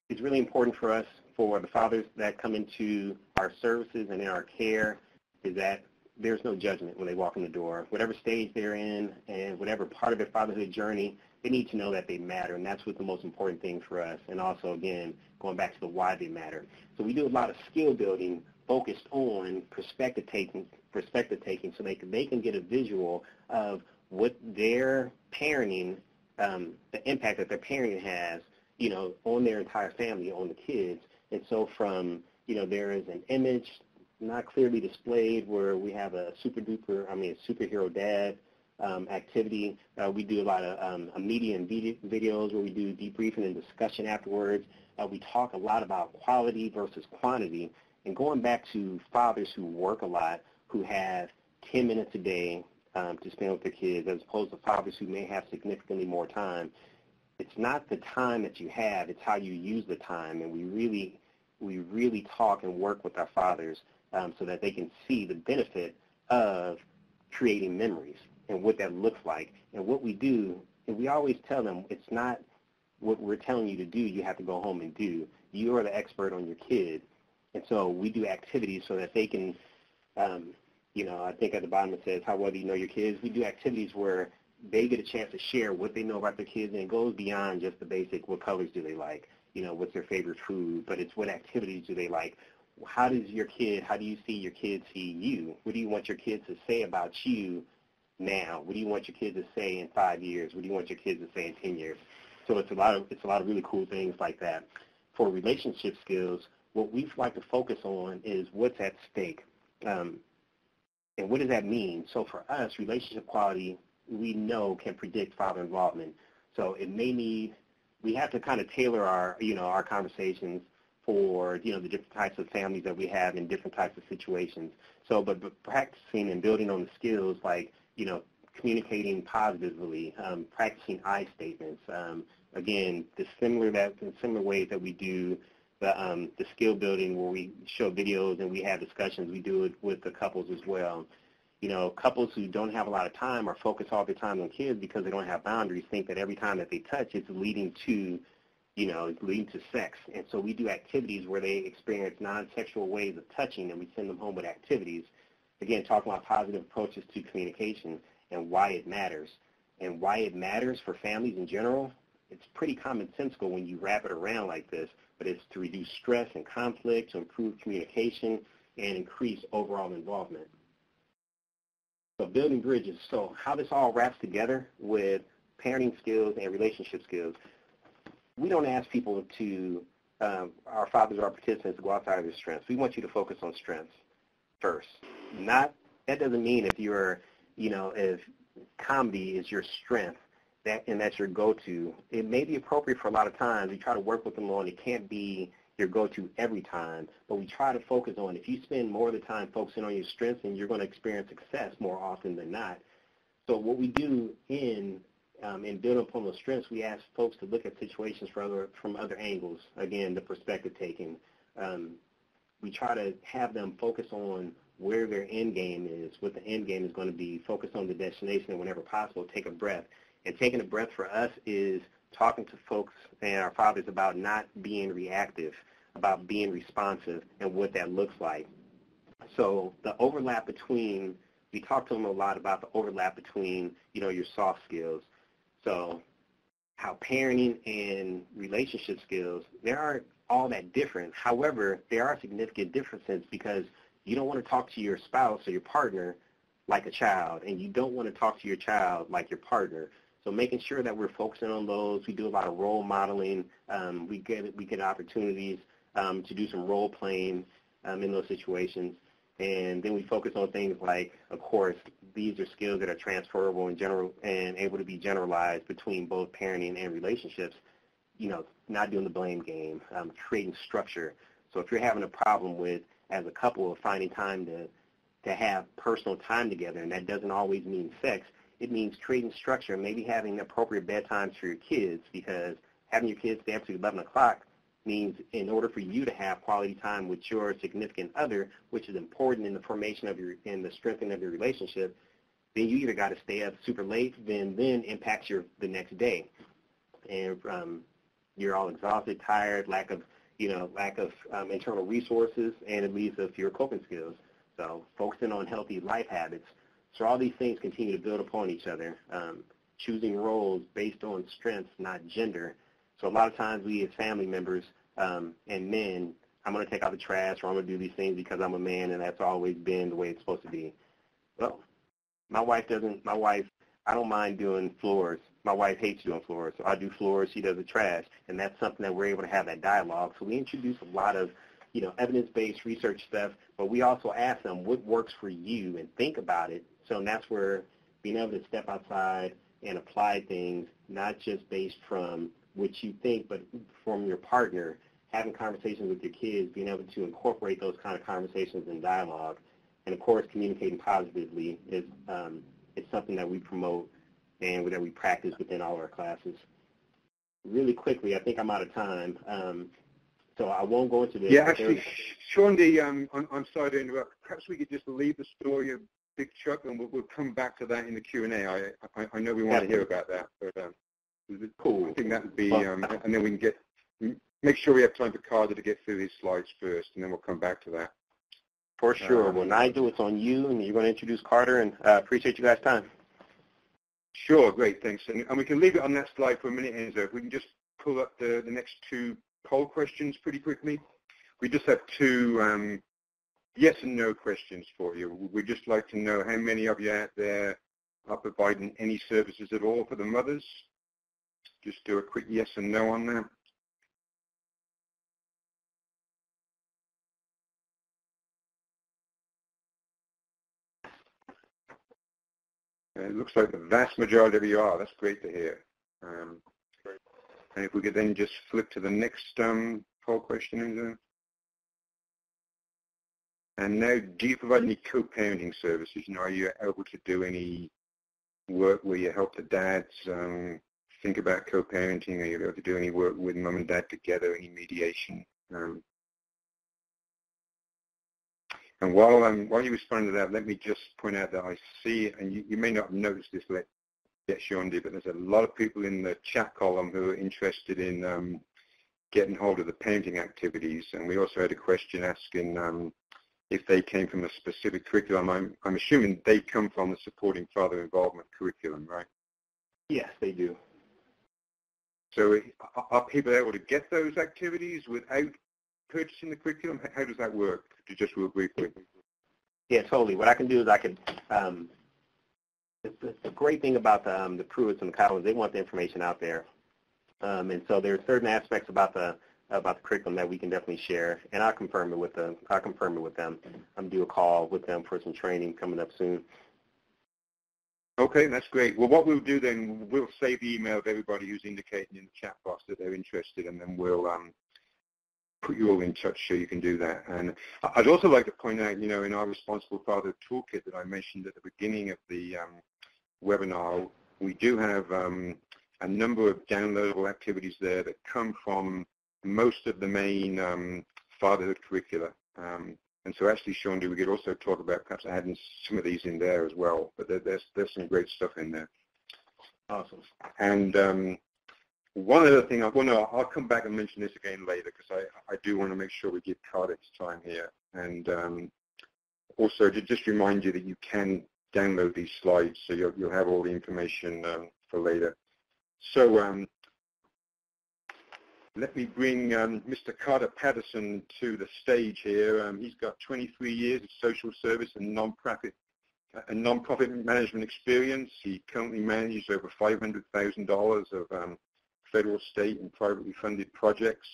it's really important for us, for the fathers that come into our services and in our care, is that there's no judgment when they walk in the door. Whatever stage they're in and whatever part of their fatherhood journey, they need to know that they matter, and that's what's the most important thing for us. And also, again, going back to the why they matter. So we do a lot of skill building focused on perspective taking so they can get a visual of what their parenting, the impact that their parenting has, on their entire family, on the kids. And so from, there is an image not clearly displayed where we have a superhero dad activity. We do a lot of media and videos where we do debriefing and discussion afterwards. We talk a lot about quality versus quantity. And going back to fathers who work a lot, who have 10 minutes a day to spend with their kids, as opposed to fathers who may have significantly more time, it's not the time that you have, it's how you use the time. And we really talk and work with our fathers so that they can see the benefit of creating memories and what that looks like. And what we do, and we always tell them, it's not what we're telling you to do, you have to go home and do. You are the expert on your kid. And so we do activities so that they can, I think at the bottom it says, how well do you know your kids? We do activities where they get a chance to share what they know about their kids, and it goes beyond just the basic, what colors do they like, what's their favorite food, but it's what activities do they like. How do you see your kids see you? What do you want your kids to say about you now? What do you want your kids to say in 5 years? What do you want your kids to say in 10 years? So it's a lot of really cool things like that. For relationship skills, what we like to focus on is what's at stake. And what does that mean? So for us, relationship quality, we know, can predict father involvement. So we have to kind of tailor our conversations for, the different types of families that we have in different types of situations. So, but practicing and building on the skills like, communicating positively, practicing I statements. Again, in similar ways that we do the skill building where we show videos and we have discussions, we do it with the couples as well. Couples who don't have a lot of time or focus all their time on kids because they don't have boundaries think that every time that they touch, it's leading to sex. And so we do activities where they experience non-sexual ways of touching, and we send them home with activities. Again, talking about positive approaches to communication and why it matters. And why it matters for families in general, it's pretty commonsensical when you wrap it around like this, but it's to reduce stress and conflict, to improve communication, and increase overall involvement. So building bridges. So how this all wraps together with parenting skills and relationship skills. We don't ask people to, our fathers or our participants, to go outside of their strengths. We want you to focus on strengths first. That doesn't mean if you're, if comedy is your strength, and that's your go-to, it may be appropriate for a lot of times. We try to work with them on it can't be your go-to every time, but we try to focus on, if you spend more of the time focusing on your strengths, then you're going to experience success more often than not. So what we do in building upon those strengths, we ask folks to look at situations from other angles. Again, the perspective taking. We try to have them focus on where their end game is, what the end game is going to be, focus on the destination, and whenever possible, take a breath. And taking a breath for us is talking to folks and our fathers about not being reactive, about being responsive, and what that looks like. So the overlap between, we talk to them a lot about the overlap between, your soft skills. So how parenting and relationship skills, they aren't all that different. However, there are significant differences because you don't want to talk to your spouse or your partner like a child, and you don't want to talk to your child like your partner. So making sure that we're focusing on those. We do a lot of role modeling. We get opportunities to do some role playing in those situations. And then we focus on things like, of course, these are skills that are transferable and general and able to be generalized between both parenting and relationships. Not doing the blame game, creating structure. So if you're having a problem with, as a couple, of finding time to have personal time together, and that doesn't always mean sex, it means creating structure, maybe having appropriate bedtimes for your kids, because having your kids stay up to 11 o'clock means in order for you to have quality time with your significant other, which is important in the formation of in the strengthening of your relationship, then you either got to stay up super late, then impacts the next day. And you're all exhausted, tired, lack of internal resources, and it leads to fewer coping skills. So focusing on healthy life habits. So all these things continue to build upon each other, choosing roles based on strengths, not gender. So a lot of times we as family members and men, I'm going to take out the trash or I'm going to do these things because I'm a man and that's always been the way it's supposed to be. Well, my wife, I don't mind doing floors. My wife hates doing floors. So I do floors, she does the trash. And that's something that we're able to have that dialogue. So we introduce a lot of evidence-based research stuff, but we also ask them what works for you and think about it. So that's where being able to step outside and apply things, not just based from what you think, but from your partner, having conversations with your kids, being able to incorporate those kind of conversations in dialogue. And, of course, communicating positively is something that we promote and that we practice within all our classes. Really quickly, I think I'm out of time, so I won't go into this. Yeah, actually, Shaundi, I'm sorry to interrupt. Perhaps we could just leave the story of Big Chuck, and we'll come back to that in the Q&A. I know we want to hear about that, but cool. I think that would be, and then we can make sure we have time for Carter to get through his slides first, and then we'll come back to that. For sure. Well, Nigel, it's on you, and you're going to introduce Carter, and I appreciate you guys' time. Sure, great, thanks. And we can leave it on that slide for a minute, Enzo. If we can just pull up the next two poll questions pretty quickly. We just have two yes and no questions for you. We'd just like to know how many of you out there are providing any services at all for the mothers. Just do a quick yes and no on that. It looks like the vast majority of you are. That's great to hear. And if we could then just flip to the next poll question. And now, do you provide any co-parenting services? Are you able to do any work where you help the dads think about co-parenting? Are you able to do any work with mom and dad together, any mediation? And while you respond to that, let me just point out that I see, and you may not have noticed this yet, Shaundi, but there's a lot of people in the chat column who are interested in getting hold of the parenting activities. And we also had a question asking if they came from a specific curriculum. I'm assuming they come from the Supporting Father Involvement curriculum, right? Yes, they do. So are people able to get those activities without purchasing the curriculum? How does that work? Just real briefly. Yeah, totally. What I can do is I can, the great thing about the Pruitts and the Collins, they want the information out there. And so there are certain aspects about the curriculum that we can definitely share, and I'll confirm it with them. I'm due a call with them for some training coming up soon. Okay, that's great. Well, what we'll do then, we'll save the email of everybody who's indicating in the chat box that they're interested, and then we'll put you all in touch so you can do that. And I'd also like to point out, you know, in our Responsible Fatherhood Toolkit that I mentioned at the beginning of the webinar, we do have a number of downloadable activities there that come from most of the main fatherhood curricula. And so actually, Sean, we could also talk about perhaps adding some of these in there as well. But there's some great stuff in there. Awesome. And one other thing, I'll come back and mention this again later because I do want to make sure we give Cardiff's time here. And also to just remind you that you can download these slides, so you'll have all the information for later. So let me bring Mr. Carter Patterson to the stage here. He's got 23 years of social service and non-profit management experience. He currently manages over $500,000 of federal, state, and privately funded projects.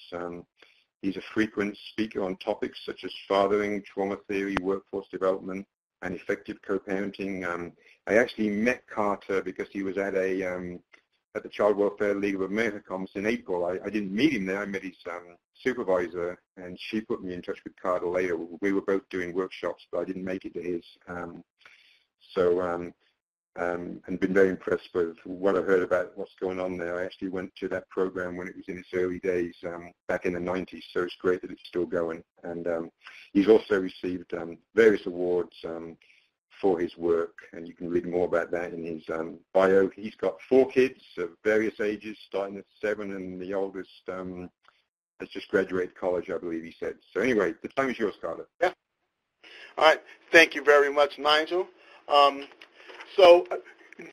He's a frequent speaker on topics such as fathering, trauma theory, workforce development, and effective co-parenting. I actually met Carter because he was at the Child Welfare League of America conference in April. I didn't meet him there. I met his supervisor, and she put me in touch with Carter later. We were both doing workshops, but I didn't make it to his. And been very impressed with what I heard about what's going on there. I actually went to that program when it was in its early days back in the 90s, so it's great that it's still going. And he's also received various awards for his work, and you can read more about that in his bio. He's got 4 kids of various ages, starting at 7, and the oldest has just graduated college, I believe he said. So anyway, the time is yours, Carter. Yeah. All right. Thank you very much, Nigel. So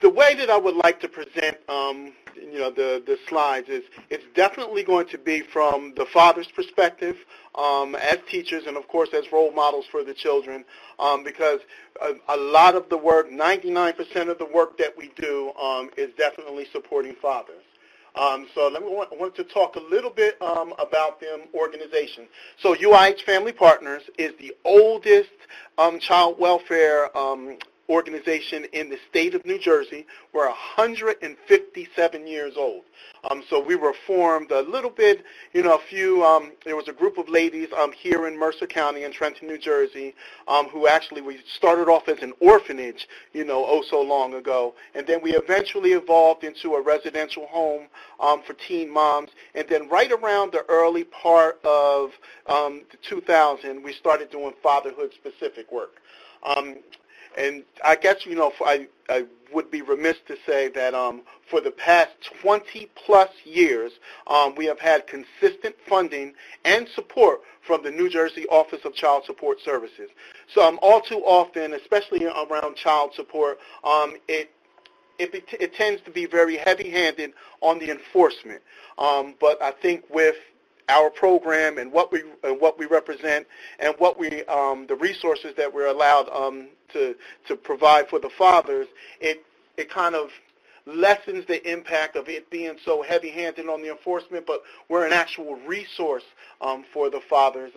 the way that I would like to present, the slides is it's definitely going to be from the father's perspective as teachers and, of course, as role models for the children, because a lot of the work, 99% of the work that we do is definitely supporting fathers. So I want to talk a little bit about the organization. So UIH Family Partners is the oldest child welfare organization in the state of New Jersey. We're 157 years old. So we were formed a little bit, there was a group of ladies here in Mercer County in Trenton, New Jersey, who actually, we started off as an orphanage, oh so long ago, and then we eventually evolved into a residential home for teen moms, and then right around the early part of the 2000, we started doing fatherhood-specific work. And I guess, I would be remiss to say that for the past 20-plus years, we have had consistent funding and support from the New Jersey Office of Child Support Services. So all too often, especially around child support, it tends to be very heavy-handed on the enforcement. But I think with our program and what we represent and what the resources that we're allowed to provide for the fathers, it kind of lessens the impact of it being so heavy-handed on the enforcement, but we're an actual resource for the fathers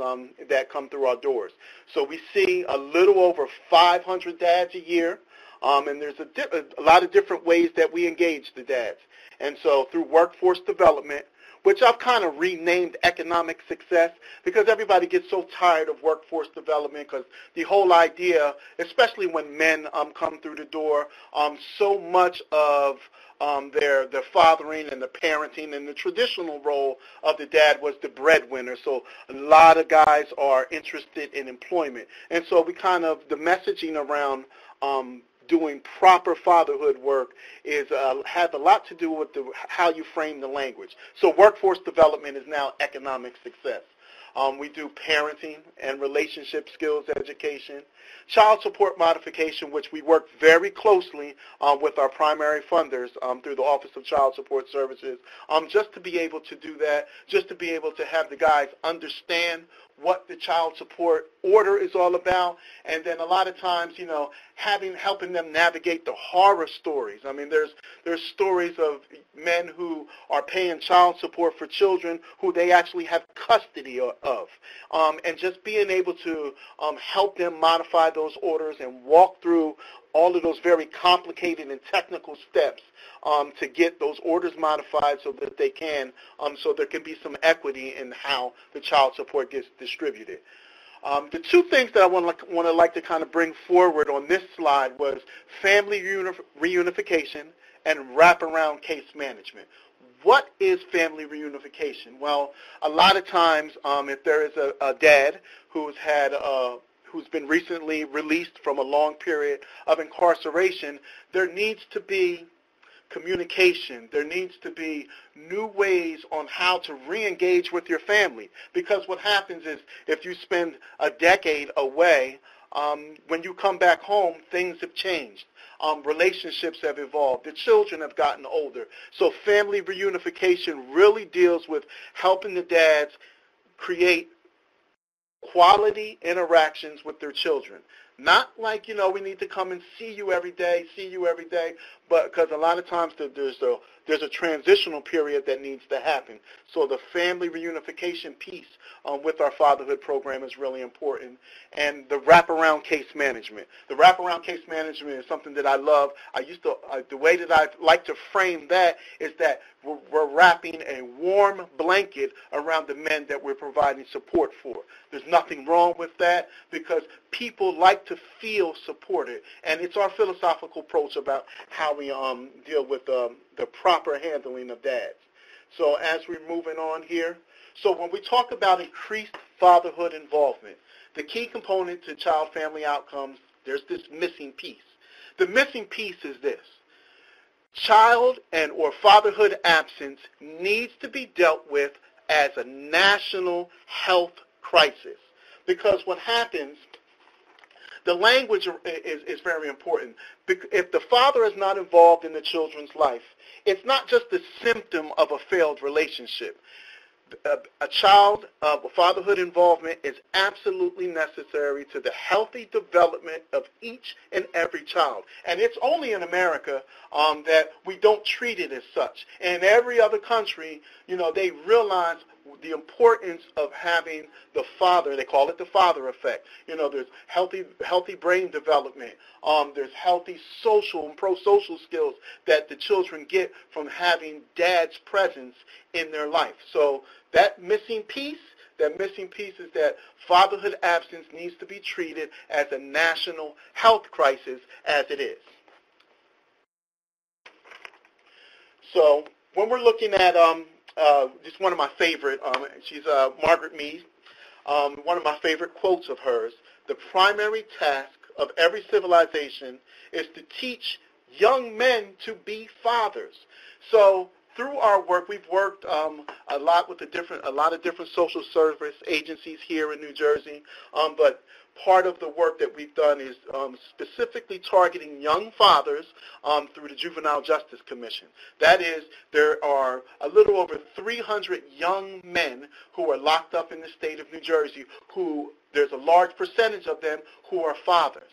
that come through our doors. So we see a little over 500 dads a year, and there's a lot of different ways that we engage the dads. And so through workforce development, which I've kind of renamed economic success, because everybody gets so tired of workforce development, because the whole idea, especially when men come through the door, so much of their fathering and the parenting and the traditional role of the dad was the breadwinner. So a lot of guys are interested in employment. And so we kind of, the messaging around doing proper fatherhood work has a lot to do with how you frame the language. So workforce development is now economic success. We do parenting and relationship skills education. Child support modification, which we work very closely with our primary funders through the Office of Child Support Services, just to be able to do that, just to be able to have the guys understand what the child support order is all about, and then a lot of times, helping them navigate the horror stories. I mean, there's stories of men who are paying child support for children who they actually have custody of, and just being able to help them modify those orders and walk through all of those very complicated and technical steps to get those orders modified so that they can, so there can be some equity in how the child support gets distributed. The two things that I want to kind of bring forward on this slide was family reunification and wraparound case management. What is family reunification? Well, a lot of times, if there is a dad who's been recently released from a long period of incarceration, there needs to be communication. There needs to be new ways on how to re-engage with your family. Because what happens is if you spend a decade away, when you come back home, things have changed. Relationships have evolved. The children have gotten older. So family reunification really deals with helping the dads create quality interactions with their children. Not like, we need to come and see you every day, but because a lot of times there's a transitional period that needs to happen. So the family reunification piece with our fatherhood program is really important. And the wraparound case management. The wraparound case management is something that I love. The way that I like to frame that is that we're wrapping a warm blanket around the men that we're providing support for. There's nothing wrong with that because people like to feel supported. And it's our philosophical approach about how we deal with the proper handling of dads. So as we're moving on here, so when we talk about increased fatherhood involvement, the key component to child family outcomes, there's this missing piece. The missing piece is this. Child and or fatherhood absence needs to be dealt with as a national health crisis. Because what happens, the language is very important. If the father is not involved in the children's life, it's not just a symptom of a failed relationship. A child fatherhood involvement is absolutely necessary to the healthy development of each and every child. And it's only in America that we don't treat it as such. In every other country, they realize the importance of having the father. They call it the father effect. There's healthy brain development. There's healthy social and pro-social skills that the children get from having dad's presence in their life. So that missing piece is that fatherhood absence needs to be treated as a national health crisis as it is. So when we're looking at just one of my favorite, she's Margaret Mead, one of my favorite quotes of hers, the primary task of every civilization is to teach young men to be fathers. So through our work, we've worked a lot of different social service agencies here in New Jersey, but part of the work that we've done is specifically targeting young fathers through the Juvenile Justice Commission. That is, there are a little over 300 young men who are locked up in the state of New Jersey who there's a large percentage of them who are fathers,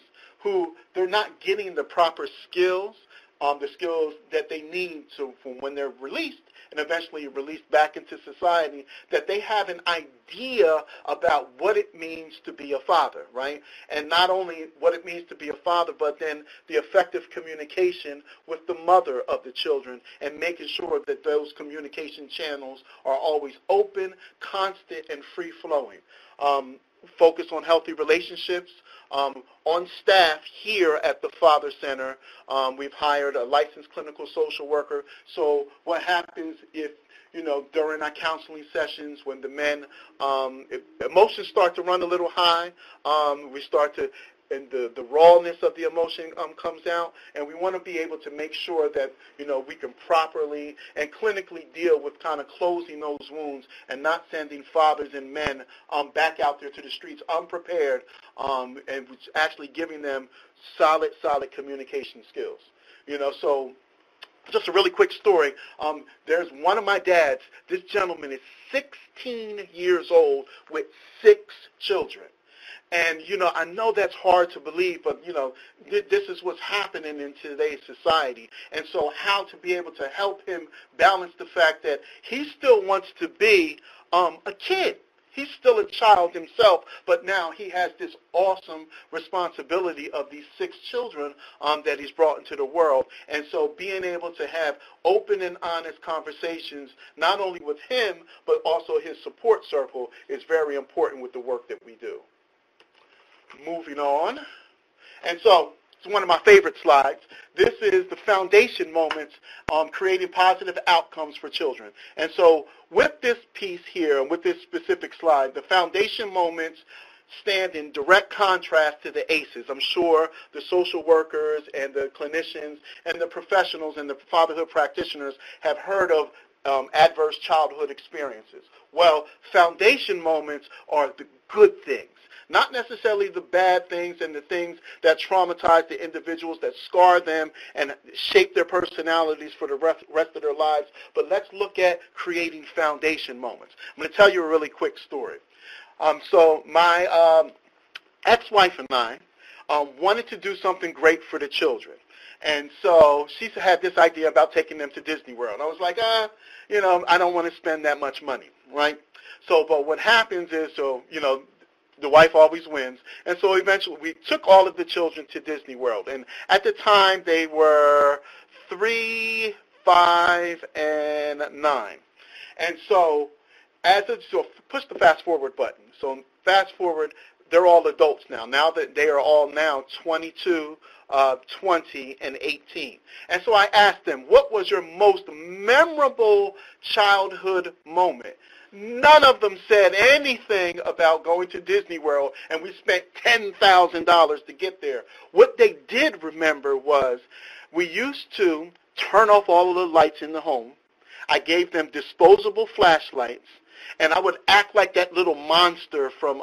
who they're not getting the proper skills, the skills that they need to, when they're released and eventually released back into society, that they have an idea about what it means to be a father, right? And not only what it means to be a father, but then the effective communication with the mother of the children and making sure that those communication channels are always open, constant, and free-flowing. Focus on healthy relationships. On staff here at the Father Center, we've hired a licensed clinical social worker. So what happens if, during our counseling sessions, when the men, if emotions start to run a little high, we start to the rawness of the emotion comes out, and we want to be able to make sure that, we can properly and clinically deal with kind of closing those wounds and not sending fathers and men back out there to the streets unprepared, and actually giving them solid communication skills. So just a really quick story. There's one of my dads. This gentleman is 16 years old with 6 children. And, I know that's hard to believe, but, this is what's happening in today's society. And so how to be able to help him balance the fact that he still wants to be a kid. He's still a child himself, but now he has this awesome responsibility of these 6 children that he's brought into the world. And so being able to have open and honest conversations, not only with him, but also his support circle, is very important with the work that we do. Moving on. And so it's one of my favorite slides. This is the foundation moments creating positive outcomes for children. And so with this piece here, with this specific slide, the foundation moments stand in direct contrast to the ACEs. I'm sure the social workers and the clinicians and the professionals and the fatherhood practitioners have heard of adverse childhood experiences. Well, foundation moments are the good things. Not necessarily the bad things and the things that traumatize the individuals, that scar them and shape their personalities for the rest of their lives, but let's look at creating foundation moments. I'm going to tell you a really quick story. So my ex-wife and I wanted to do something great for the children. And so she had this idea about taking them to Disney World. I was like, I don't want to spend that much money, right? So, but what happens is, the wife always wins. And so eventually we took all of the children to Disney World. And at the time they were 3, 5, and 9. And so so push the fast forward button. So fast forward, they're all adults now. Now that they are all now 22, 20, and 18. And so I asked them, what was your most memorable childhood moment? None of them said anything about going to Disney World, and we spent $10,000 to get there. What they did remember was we used to turn off all of the lights in the home. I gave them disposable flashlights, and I would act like that little monster from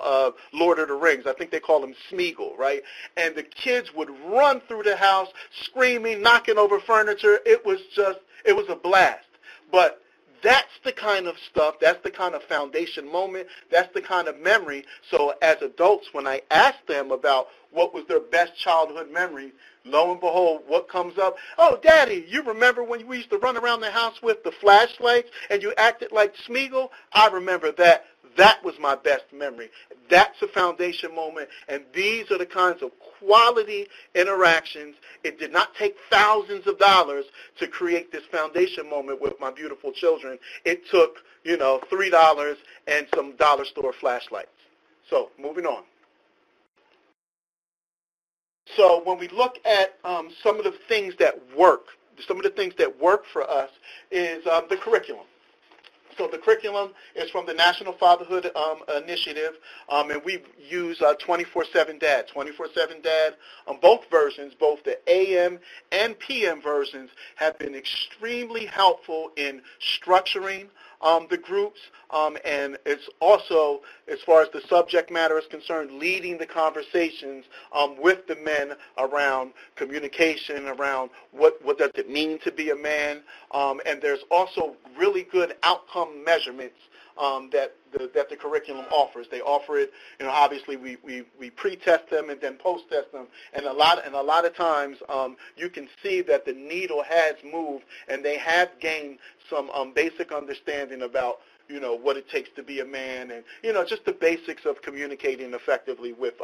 Lord of the Rings. I think they call him Smeagol, right? And the kids would run through the house screaming, knocking over furniture. It was a blast. But that's the kind of stuff, that's the kind of foundation moment, that's the kind of memory. So as adults, when I ask them about what was their best childhood memory, lo and behold, what comes up? Oh, Daddy, you remember when we used to run around the house with the flashlights and you acted like Smeagol? I remember that. That was my best memory. That's a foundation moment, and these are the kinds of quality interactions. It did not take thousands of dollars to create this foundation moment with my beautiful children. It took, $3 and some dollar store flashlights. So moving on. So when we look at some of the things that work for us is the curriculum. So the curriculum is from the National Fatherhood Initiative, and we use 24/7 Dad. 24/7 Dad, both versions, both the AM and PM versions, have been extremely helpful in structuring the groups, and it's also, as far as the subject matter is concerned, leading the conversations with the men around communication, around what does it mean to be a man, and there's also really good outcome measurements that the curriculum offers. They offer it, obviously we pre-test them and then post-test them, and a lot of times you can see that the needle has moved, and they have gained some basic understanding about what it takes to be a man, and just the basics of communicating effectively with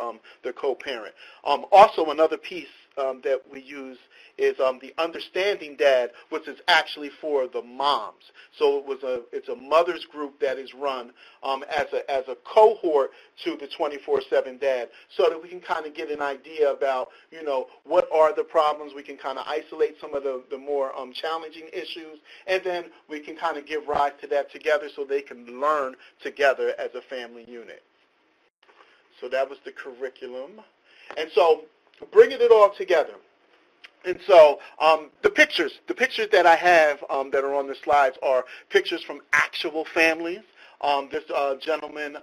the co-parent. Also, another piece that we use is the Understanding Dad, which is actually for the moms. So it's a mother's group that is run as a cohort to the 24/7 Dad, so that we can kind of get an idea about what are the problems. We can kind of isolate some of the more challenging issues, and then we can kind of give rise to that together, so they can learn together as a family unit. So that was the curriculum. And so bringing it all together. And so the pictures that I have that are on the slides are pictures from actual families. This gentleman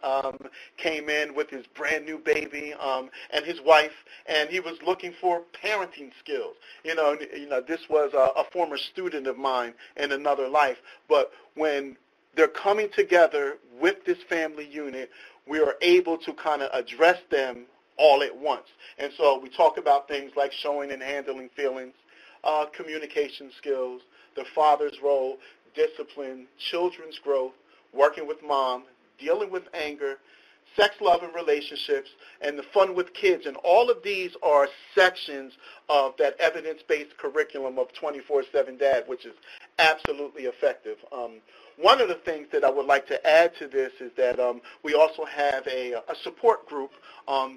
came in with his brand new baby and his wife, and he was looking for parenting skills. This was a former student of mine in another life, but when they're coming together with this family unit, we are able to kind of address them all at once. And so we talk about things like showing and handling feelings, communication skills, the father's role, discipline, children's growth, working with mom, dealing with anger, sex, love, and relationships, and the fun with kids. And all of these are sections of that evidence-based curriculum of 24/7 Dad, which is absolutely effective. One of the things that I would like to add to this is that we also have a support group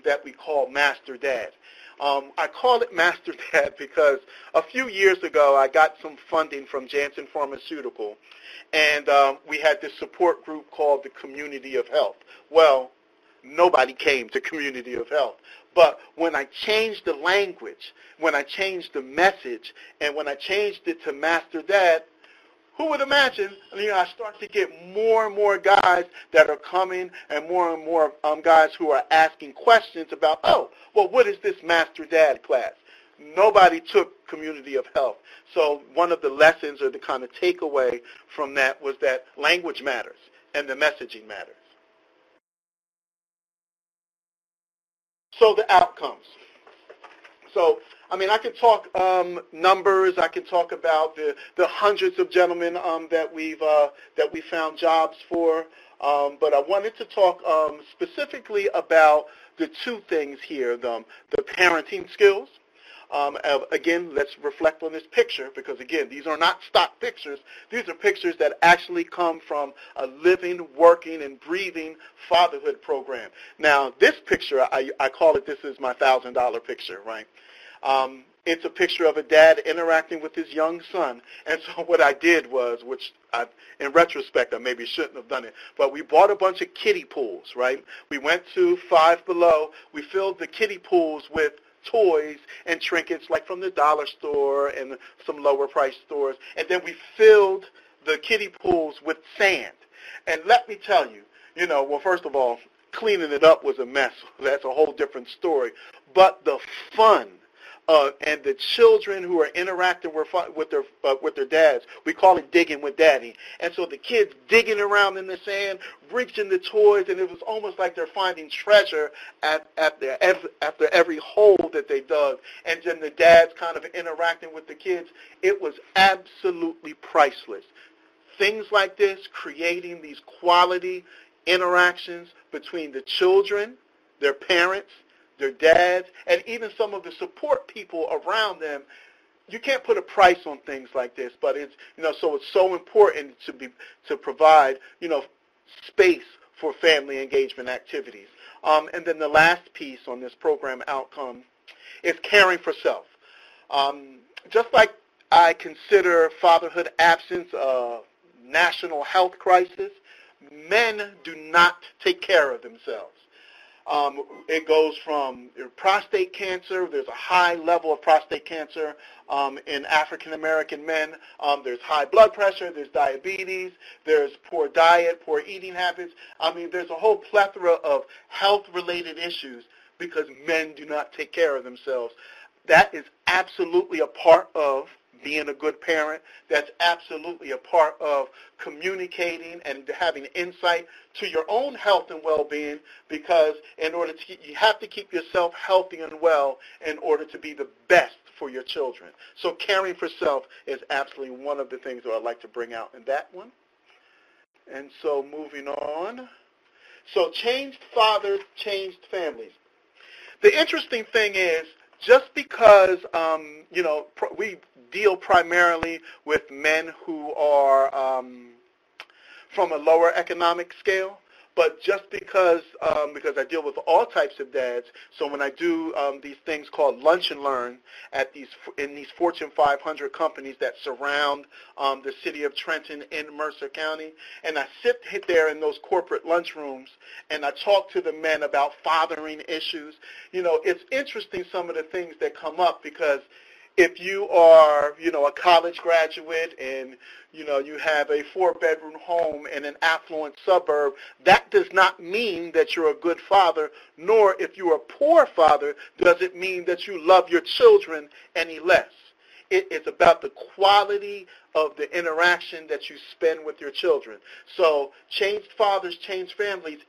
that we call Master Dad. I call it Master Dad because a few years ago I got some funding from Janssen Pharmaceutical, and we had this support group called the Community of Health. Well, nobody came to Community of Health. But when I changed the language, when I changed the message, and when I changed it to Master Dad, who would imagine, I start to get more and more guys that are coming and more guys who are asking questions about, what is this Master Dad class? Nobody took Community of Health. So one of the lessons or the kind of takeaway from that was that language matters and the messaging matters. So the outcomes. So, I can talk numbers. I can talk about the hundreds of gentlemen that we found jobs for. But I wanted to talk specifically about the two things here: the parenting skills. Again, let's reflect on this picture because, again, these are not stock pictures. These are pictures that actually come from a living, working, and breathing fatherhood program. Now, this picture, I call it, this is my $1,000 picture, right? It's a picture of a dad interacting with his young son. And so what I did was, which in retrospect I maybe shouldn't have done it, but we bought a bunch of kiddie pools, right? We went to Five Below. We filled the kiddie pools with toys and trinkets like from the dollar store and some lower price stores. And then we filled the kiddie pools with sand. And let me tell you, well, first of all, cleaning it up was a mess. That's a whole different story. But the fun and the children who are interacting with their dads, we call it digging with daddy. And so the kids digging around in the sand, reaching the toys, and it was almost like they're finding treasure after every hole that they dug. And then the dads kind of interacting with the kids. It was absolutely priceless. Things like this, creating these quality interactions between the children, their parents, their dads, and even some of the support people around them. You can't put a price on things like this, but it's so it's so important to provide space for family engagement activities. And then the last piece on this program outcome is caring for self. Just like I consider fatherhood absence a national health crisis, men do not take care of themselves. It goes from prostate cancer. There's a high level of prostate cancer in African American men. There's high blood pressure. There's diabetes. There's poor diet, poor eating habits. There's a whole plethora of health-related issues because men do not take care of themselves. That is absolutely a part of being a good parent. That's absolutely a part of communicating and having insight to your own health and well-being, because you have to keep yourself healthy and well in order to be the best for your children. So caring for self is absolutely one of the things that I'd like to bring out in that one. And so moving on. So changed fathers, changed families. The interesting thing is, just because, we deal primarily with men who are from a lower economic scale, But just because I deal with all types of dads, so when I do these things called lunch and learn in these Fortune 500 companies that surround the city of Trenton in Mercer County, and I sit there in those corporate lunchrooms and I talk to the men about fathering issues, it's interesting some of the things that come up, because if you are, a college graduate and, you have a 4-bedroom home in an affluent suburb, that does not mean that you're a good father, nor if you're a poor father does it mean that you love your children any less. It's about the quality of the interaction that you spend with your children. So changed fathers, changed families,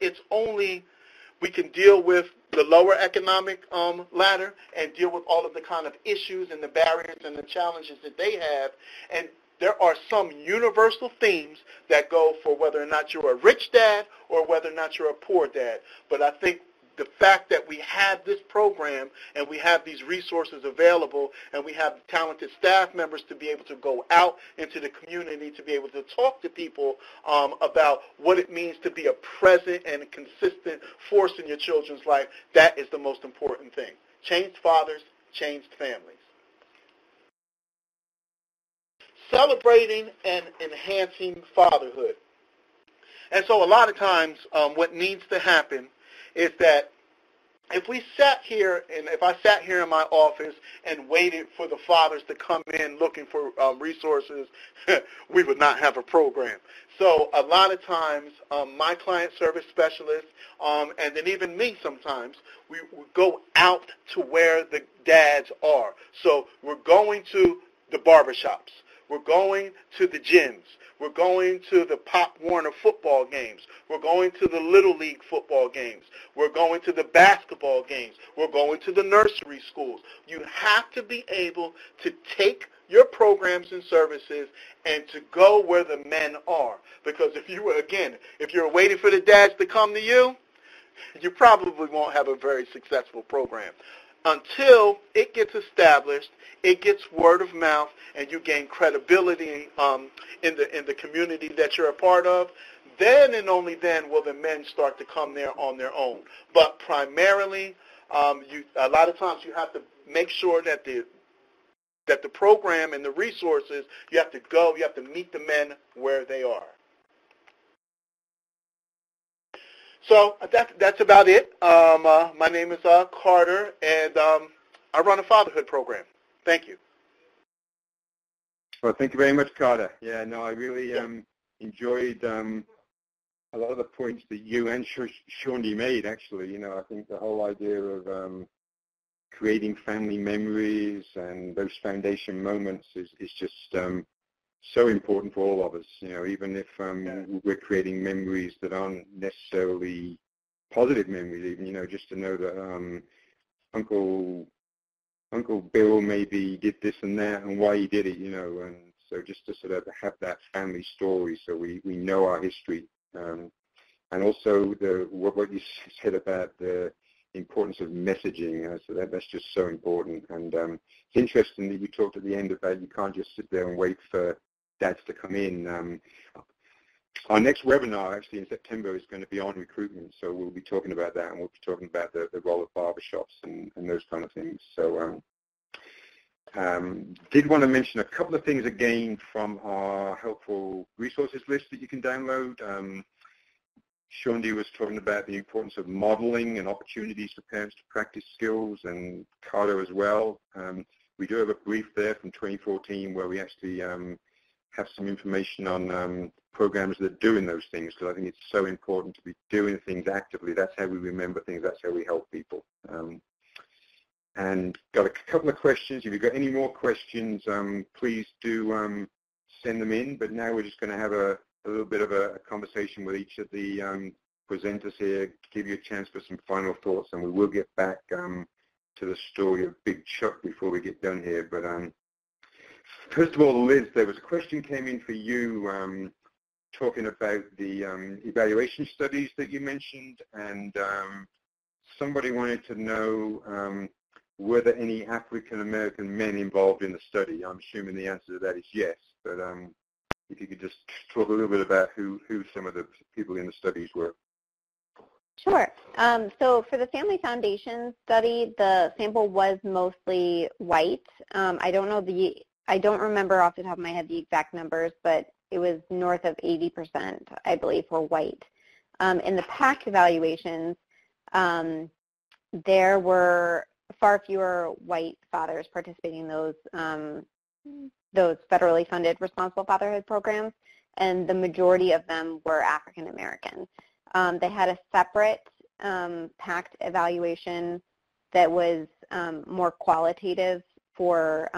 we can deal with the lower economic ladder and deal with all of the kind of issues and the barriers and the challenges that they have. And there are some universal themes that go for whether or not you're a rich dad or whether or not you're a poor dad. But I think the fact that we have this program and we have these resources available and we have talented staff members to be able to go out into the community to be able to talk to people about what it means to be a present and a consistent force in your children's life, that is the most important thing. Changed fathers, changed families. Celebrating and enhancing fatherhood. And so a lot of times what needs to happen is that if I sat here in my office and waited for the fathers to come in looking for resources, we would not have a program. So a lot of times, my client service specialists, and then even me sometimes, we go out to where the dads are. So we're going to the barbershops. We're going to the gyms. We're going to the Pop Warner football games. We're going to the Little League football games. We're going to the basketball games. We're going to the nursery schools. You have to be able to take your programs and services and to go where the men are. Because if you're waiting for the dads to come to you, you probably won't have a very successful program. Until it gets established, it gets word of mouth, and you gain credibility in the community that you're a part of, then and only then will the men start to come there on their own. But primarily, a lot of times you have to make sure that the program and the resources, you have to meet the men where they are. So that's about it. My name is Carter, and I run a fatherhood program. Thank you. Well, thank you very much, Carter. Yeah, no, I really enjoyed a lot of the points that you and Shawnee made, actually. I think the whole idea of creating family memories and those foundation moments is just so important for all of us, even if we're creating memories that aren't necessarily positive memories, even, just to know that Uncle Bill maybe did this and that and why he did it, and so just to sort of have that family story so we know our history. And also what you said about the importance of messaging, so that's just so important. And it's interesting that you talked at the end about you can't just sit there and wait for dads to come in. Our next webinar actually in September is going to be on recruitment, so we'll be talking about that, and we'll be talking about the role of barbershops and those kind of things. So did want to mention a couple of things again from our helpful resources list that you can download. Shawnee was talking about the importance of modeling and opportunities for parents to practice skills, and Carter as well. We do have a brief there from 2014 where we actually have some information on programs that are doing those things, because I think it's so important to be doing things actively. That's how we remember things. That's how we help people. And got a couple of questions. If you've got any more questions, please do send them in. But now we're just going to have a little bit of a conversation with each of the presenters here, give you a chance for some final thoughts, and we will get back to the story of Big Chuck before we get done here. But first of all, Liz, there was a question came in for you talking about the evaluation studies that you mentioned, and somebody wanted to know were there any African-American men involved in the study? I'm assuming the answer to that is yes, but if you could just talk a little bit about who some of the people in the studies were. Sure. So for the Family Foundation study, the sample was mostly white. I don't remember off the top of my head the exact numbers, but it was north of 80%, I believe, were white. In the PACT evaluations, there were far fewer white fathers participating in those federally funded responsible fatherhood programs, and the majority of them were African American. They had a separate PACT evaluation that was more qualitative for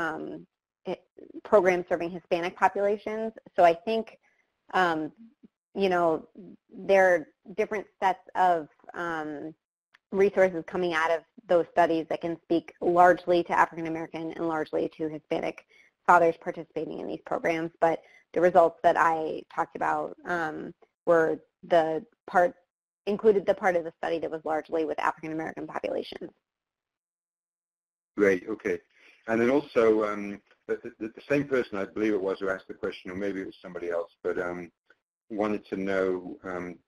programs serving Hispanic populations. So I think, there are different sets of resources coming out of those studies that can speak largely to African American and largely to Hispanic fathers participating in these programs. But the results that I talked about were included the part of the study that was largely with African American populations. Great, okay. And then also, the same person, I believe it was, who asked the question, or maybe it was somebody else, but wanted to know,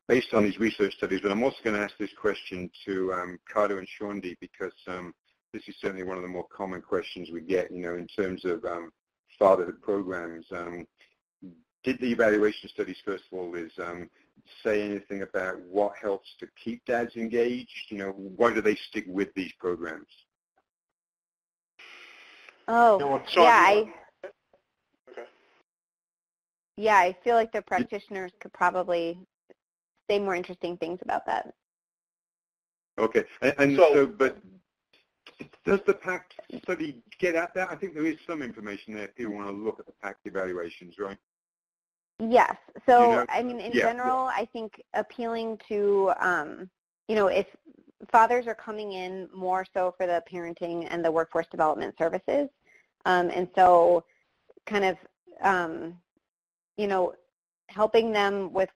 based on these research studies, but I'm also going to ask this question to Carter and Shaundi, because this is certainly one of the more common questions we get, in terms of fatherhood programs. Did the evaluation studies, first of all, say anything about what helps to keep dads engaged? Why do they stick with these programs? Oh, yeah, I feel like the practitioners could probably say more interesting things about that. Okay, and but does the PACT study get at that? I think there is some information there if people want to look at the PACT evaluations, right? Yes. So, I mean, in general, I think appealing to, if fathers are coming in more so for the parenting and the workforce development services, and so kind of, helping them with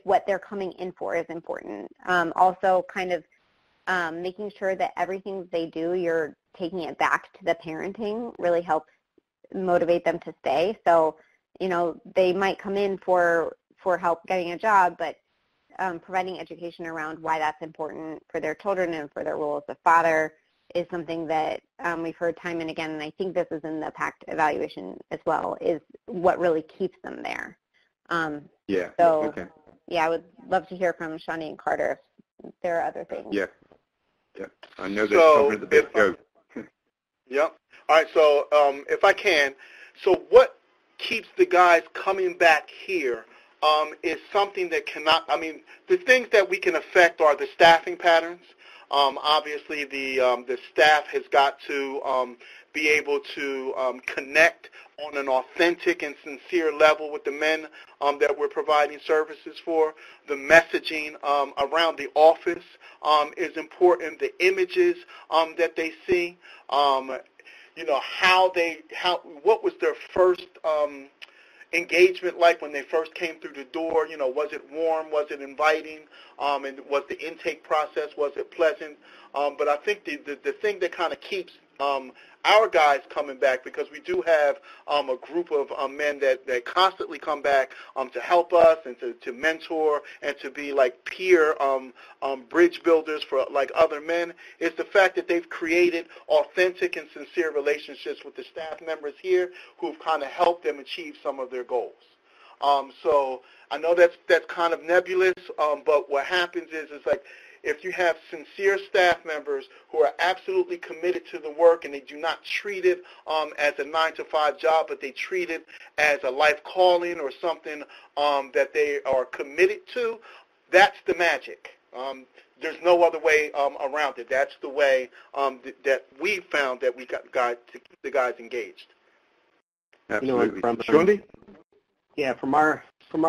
what they're coming in for is important. Also, kind of making sure that everything they do, you're taking it back to the parenting really helps motivate them to stay. So, they might come in for help getting a job, but providing education around why that's important for their children and for their role as a father is something that we've heard time and again, and I think this is in the PACT evaluation as well, is what really keeps them there. I would love to hear from Shaundi and Carter if there are other things. Yeah. I know they're covering at the big go. Yep. All right, so if I can, so what keeps the guys coming back here is something that cannot, the things that we can affect are the staffing patterns. Obviously, the staff has got to be able to connect on an authentic and sincere level with the men that we're providing services for. The messaging around the office is important. The images that they see, what was their first engagement like when they first came through the door? Was it warm? Was it inviting? And was the intake process, was it pleasant? But I think the thing that kind of keeps our guys coming back, because we do have a group of men that constantly come back to help us and to mentor and to be like peer bridge builders for like other men, is the fact that they've created authentic and sincere relationships with the staff members here who've kind of helped them achieve some of their goals. So I know that's kind of nebulous, but what happens is like, if you have sincere staff members who are absolutely committed to the work and they do not treat it as a 9-to-5 job, but they treat it as a life calling or something that they are committed to, that's the magic. There's no other way around it. That's the way that we found that we got guys to keep the guys engaged. Absolutely. Shaundi? Yeah, from our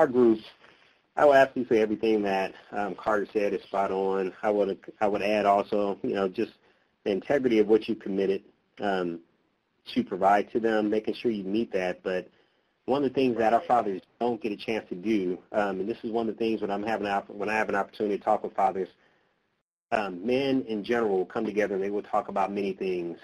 groups, I would absolutely say everything that Carter said is spot on. I would add also, just the integrity of what you committed to provide to them, making sure you meet that. But one of the things that our fathers don't get a chance to do, and this is one of the things when I have an opportunity to talk with fathers, men in general will come together and they will talk about many things.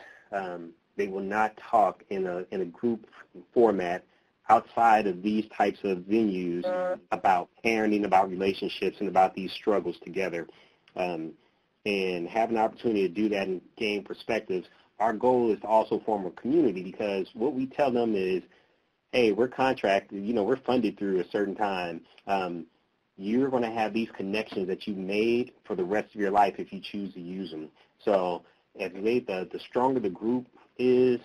They will not talk in a group format outside of these types of venues about parenting, about relationships, and about these struggles together. And have an opportunity to do that and gain perspectives. Our goal is to also form a community, because what we tell them is, hey, we're contracted, we're funded through a certain time. You're going to have these connections that you made for the rest of your life if you choose to use them. So the stronger the group is,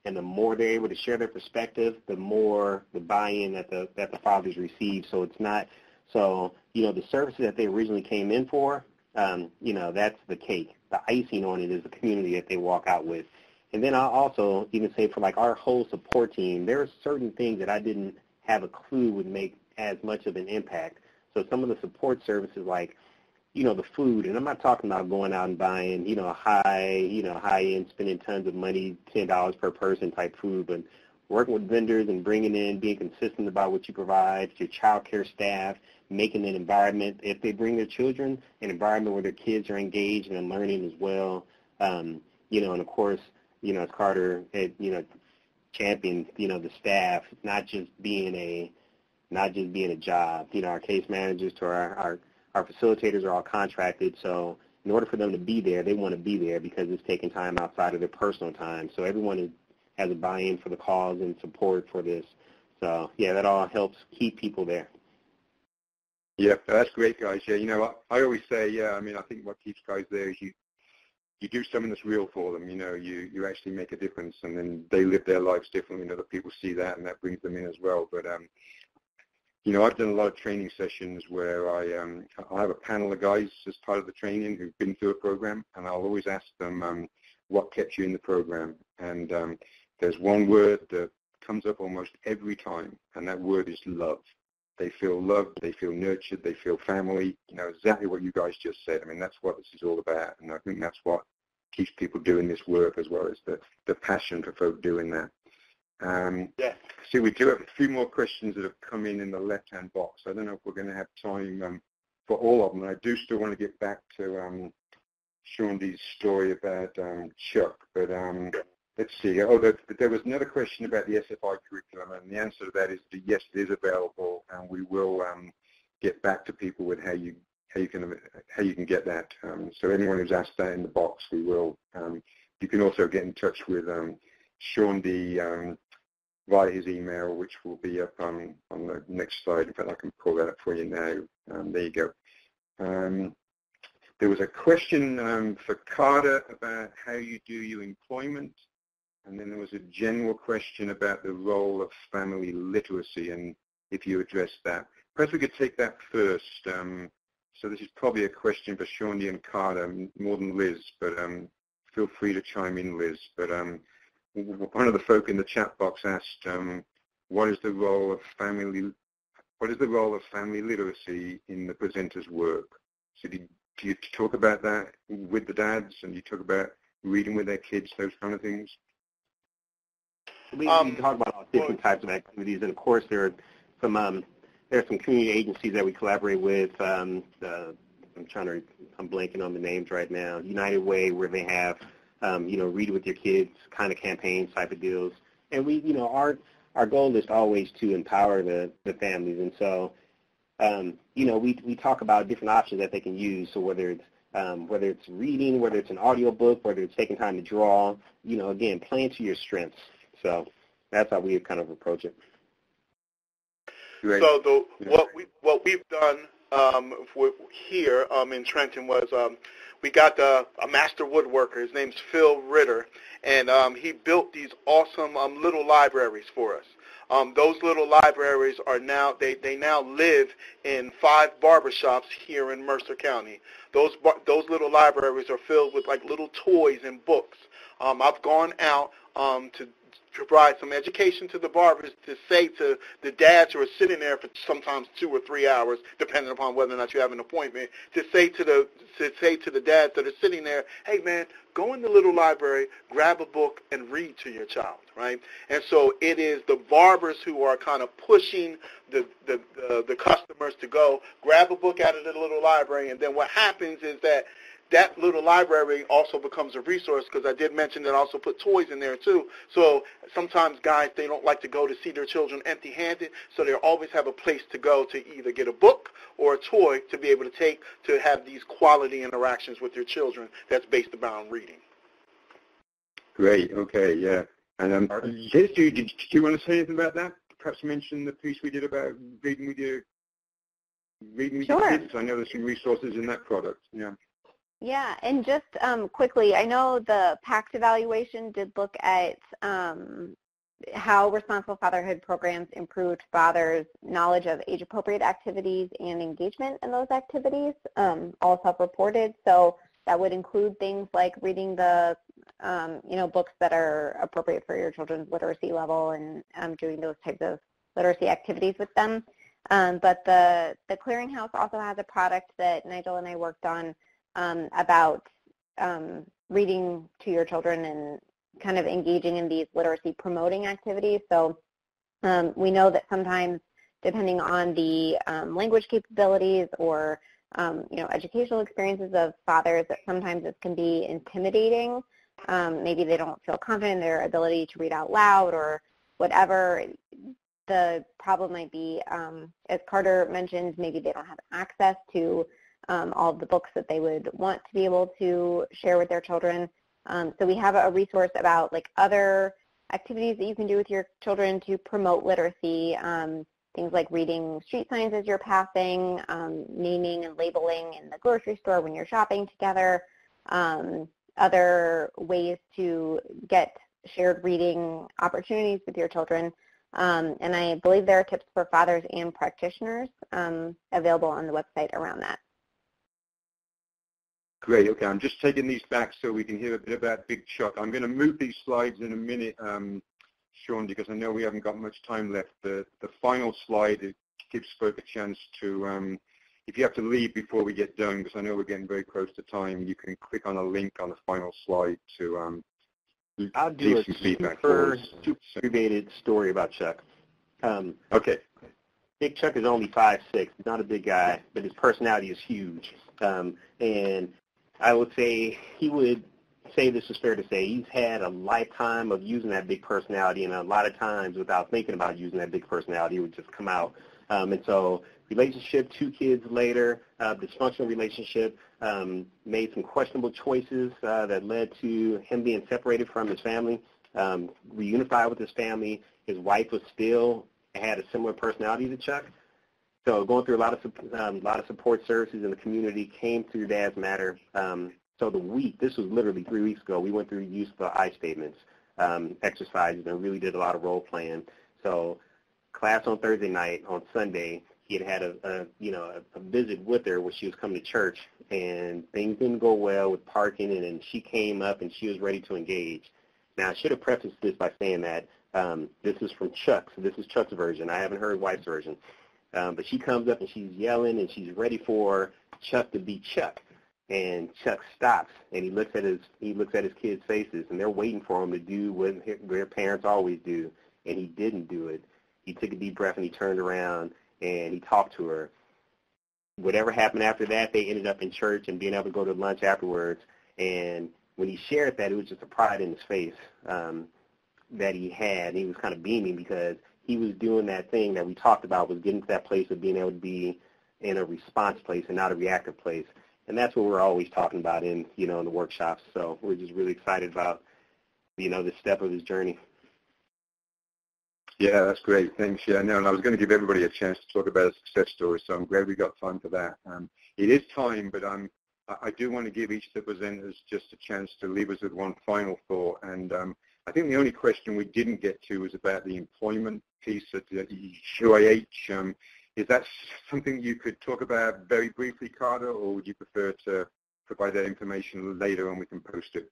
and the more they're able to share their perspective, the more the buy-in that the fathers receive. So it's not, the services that they originally came in for, that's the cake. The icing on it is the community that they walk out with. And then I'll also even say for like our whole support team, there are certain things that I didn't have a clue would make as much of an impact. So some of the support services like, the food, and I'm not talking about going out and buying, high-end, spending tons of money, $10 per person type food, but working with vendors and bringing in, being consistent about what you provide, your child care staff, making an environment, if they bring their children, an environment where their kids are engaged and learning as well. And of course, as Carter had, championed, the staff, not just being a job. Our case managers to our facilitators are all contracted, so in order for them to be there, they want to be there because it's taking time outside of their personal time. So everyone has a buy-in for the cause and support for this. So, yeah, that all helps keep people there. Yeah, that's great, guys. Yeah, I always say, I think what keeps guys there is you do something that's real for them. You actually make a difference, and then they live their lives differently, and other people see that, and that brings them in as well. But I've done a lot of training sessions where I have a panel of guys as part of the training who've been through a program, and I'll always ask them what kept you in the program. And there's one word that comes up almost every time, and that word is love. They feel loved, they feel nurtured, they feel family, exactly what you guys just said. That's what this is all about, and I think that's what keeps people doing this work as well, as the passion for folk doing that. So we do have a few more questions that have come in the left-hand box. I don't know if we're going to have time for all of them. I do still want to get back to Sean D's story about Chuck, but let's see. There was another question about the SFI curriculum, and the answer to that is that yes, it is available, and we will get back to people with how you can get that. So anyone who's asked that in the box, we will. You can also get in touch with Sean D via his email, which will be up on the next slide. In fact, I can pull that up for you now. There you go. There was a question for Carter about how you do your employment, and then there was a general question about the role of family literacy, and if you addressed that. Perhaps we could take that first. So this is probably a question for Shawnee and Carter more than Liz, but feel free to chime in, Liz. But one of the folk in the chat box asked, what is the role of family literacy in the presenter's work? So do you talk about that with the dads, and you talk about reading with their kids, those kind of things? We talk about all different types of activities, and of course there are some community agencies that we collaborate with. I'm blanking on the names right now. United Way, where they have read with your kids kind of campaigns type of deals, and we our goal is always to empower the families, and so we talk about different options that they can use. So whether it's reading, whether it's an audio book, whether it's taking time to draw, again, playing to your strengths. So that's how we kind of approach it. Great. So what we've done here in Trenton was we got a master woodworker. His name's Phil Ritter, and he built these awesome little libraries for us. Those little libraries are now they now live in 5 barbershops here in Mercer County. Those little libraries are filled with like little toys and books. I've gone out to provide some education to the barbers, to say to the dads who are sitting there for sometimes 2 or 3 hours, depending upon whether or not you have an appointment, to say to the dads that are sitting there, hey man, go in the little library, grab a book, and read to your child, right? And so it is the barbers who are kind of pushing the customers to go grab a book out of the little library, and then what happens is that that little library also becomes a resource, because I did mention that I also put toys in there too. So sometimes guys, they don't like to go to see their children empty-handed, so they always have a place to go to either get a book or a toy to be able to take to have these quality interactions with their children that's based around reading. Great. Okay. Yeah. And Liz, did you want to say anything about that? Perhaps mention the piece we did about reading with your kids. I know there's some resources in that product. Yeah. Yeah, and just quickly, I know the PACT evaluation did look at how responsible fatherhood programs improved fathers' knowledge of age-appropriate activities and engagement in those activities, all self-reported. So that would include things like reading the, books that are appropriate for your children's literacy level and doing those types of literacy activities with them. But the Clearinghouse also has a product that Nigel and I worked on about reading to your children and kind of engaging in these literacy promoting activities. So we know that sometimes, depending on the language capabilities or educational experiences of fathers, that sometimes it can be intimidating. Maybe they don't feel confident in their ability to read out loud or whatever the problem might be. As Carter mentioned, maybe they don't have access to all of the books that they would want to be able to share with their children. So we have a resource about other activities that you can do with your children to promote literacy, things like reading street signs as you're passing, naming and labeling in the grocery store when you're shopping together, other ways to get shared reading opportunities with your children. And I believe there are tips for fathers and practitioners available on the website around that. Great. Okay, I'm just taking these back so we can hear a bit about Big Chuck. I'm going to move these slides in a minute, Sean, because I know we haven't got much time left. The final slide, it gives folk a chance to, if you have to leave before we get done, because I know we're getting very close to time, you can click on a link on the final slide to I'll do leave a some feedback. super abbreviated story about Chuck. Okay. Big Chuck is only 5'6". He's not a big guy, but his personality is huge. And I would say he would say this is fair to say. He's had a lifetime of using that big personality, and a lot of times without thinking about using that big personality, it would just come out. And so relationship, 2 kids later, dysfunctional relationship, made some questionable choices that led to him being separated from his family, reunified with his family. His wife had a similar personality to Chuck. So going through a lot of support services in the community, came through Dad's Matter. So this was literally 3 weeks ago, we went through use of I statements, exercises, and really did a lot of role playing. So class on Thursday night, on Sunday, he had a visit with her where she was coming to church, and things didn't go well with parking, and then she came up and she was ready to engage. Now, I should have prefaced this by saying that this is from Chuck, so this is Chuck's version. I haven't heard Wife's version. But she comes up and she's yelling and she's ready for Chuck to be Chuck. And Chuck stops and he looks at his kids' faces, and they're waiting for him to do what their parents always do, and he didn't do it. He took a deep breath and he turned around and he talked to her. Whatever happened after that, they ended up in church and being able to go to lunch afterwards. And when he shared that, it was just a pride in his face that he had. And he was kind of beaming because he was doing that thing that we talked about, was getting to that place of being able to be in a response place and not a reactive place. And that's what we're always talking about in the workshops. So we're just really excited about, this step of his journey. Yeah, that's great. Thanks. Yeah, no, and I was going to give everybody a chance to talk about a success story, so I'm glad we got time for that. It is time, but I do want to give each of the presenters just a chance to leave us with one final thought. And I think the only question we didn't get to was about the employment piece at UIH. Is that something you could talk about very briefly, Carter, or would you prefer to provide that information later and we can post it?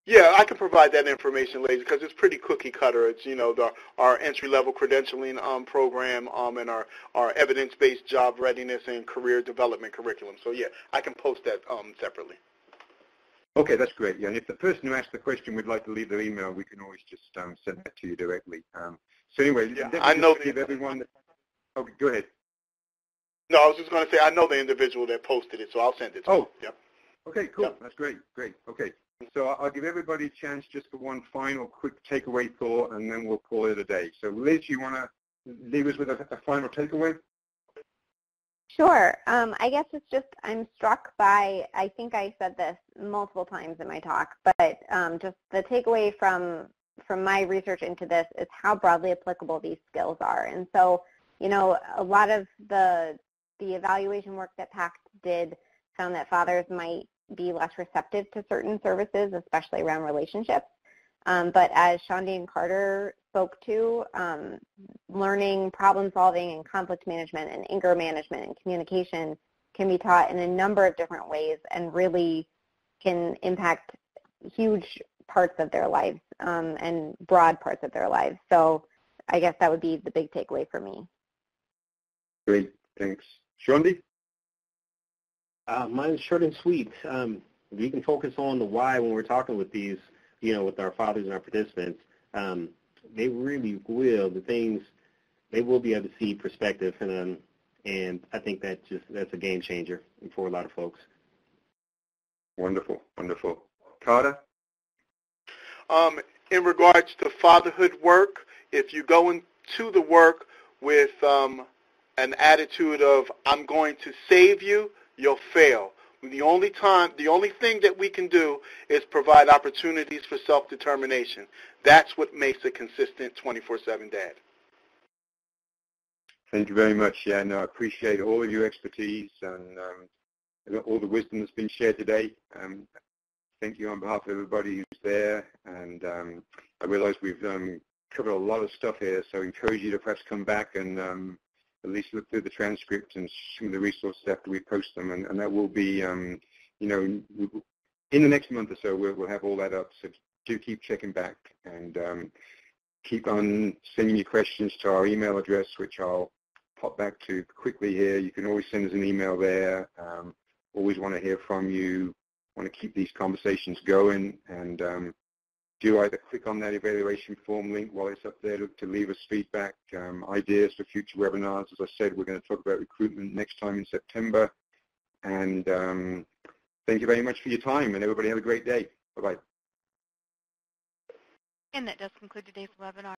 Yeah, I can provide that information later because it's pretty cookie cutter. It's, our entry-level credentialing program and our evidence-based job readiness and career development curriculum. So, yeah, I can post that separately. Okay, that's great. Yeah, and if the person who asked the question would like to leave their email, we can always just send that to you directly. So anyway, yeah, I know give everyone. Okay, go ahead. No, I was just going to say I know the individual that posted it, so I'll send it to him. Yep. Okay, cool. Yep. That's great. Great. Okay. So I'll give everybody a chance just for one final quick takeaway thought, and then we'll call it a day. So Liz, you want to leave us with a final takeaway? Sure. I guess it's just I'm struck by, I think I said this multiple times in my talk, but just the takeaway from my research into this is how broadly applicable these skills are. And so, you know, a lot of the evaluation work that PACT did found that fathers might be less receptive to certain services, especially around relationships. But as Shandi and Carter spoke to, learning, problem solving, and conflict management, and anger management, and communication can be taught in a number of different ways and really can impact huge parts of their lives and broad parts of their lives. So I guess that would be the big takeaway for me. Great. Thanks. Shandi? Mine's short and sweet. We can focus on the why when we're talking with these, you know, with our fathers and our participants. They really will. They will be able to see perspective, and I think that's a game changer for a lot of folks. Wonderful. Wonderful. Carter? In regards to fatherhood work, if you go into the work with an attitude of I'm going to save you, you'll fail. The only thing that we can do is provide opportunities for self-determination. That's what makes a consistent 24/7 dad. Thank you very much. Yeah, no, I appreciate all of your expertise and all the wisdom that's been shared today. Thank you on behalf of everybody who's there. And I realize we've covered a lot of stuff here, so I encourage you to perhaps come back and at least look through the transcript and some of the resources after we post them. And that will be, you know, in the next month or so, we'll have all that up. So do keep checking back and keep on sending your questions to our email address, which I'll pop back to quickly here. You can always send us an email there. Always want to hear from you. Want to keep these conversations going, and do either click on that evaluation form link while it's up there to leave us feedback, ideas for future webinars. As I said, we're going to talk about recruitment next time in September. And thank you very much for your time, and everybody have a great day. Bye-bye. And that does conclude today's webinar.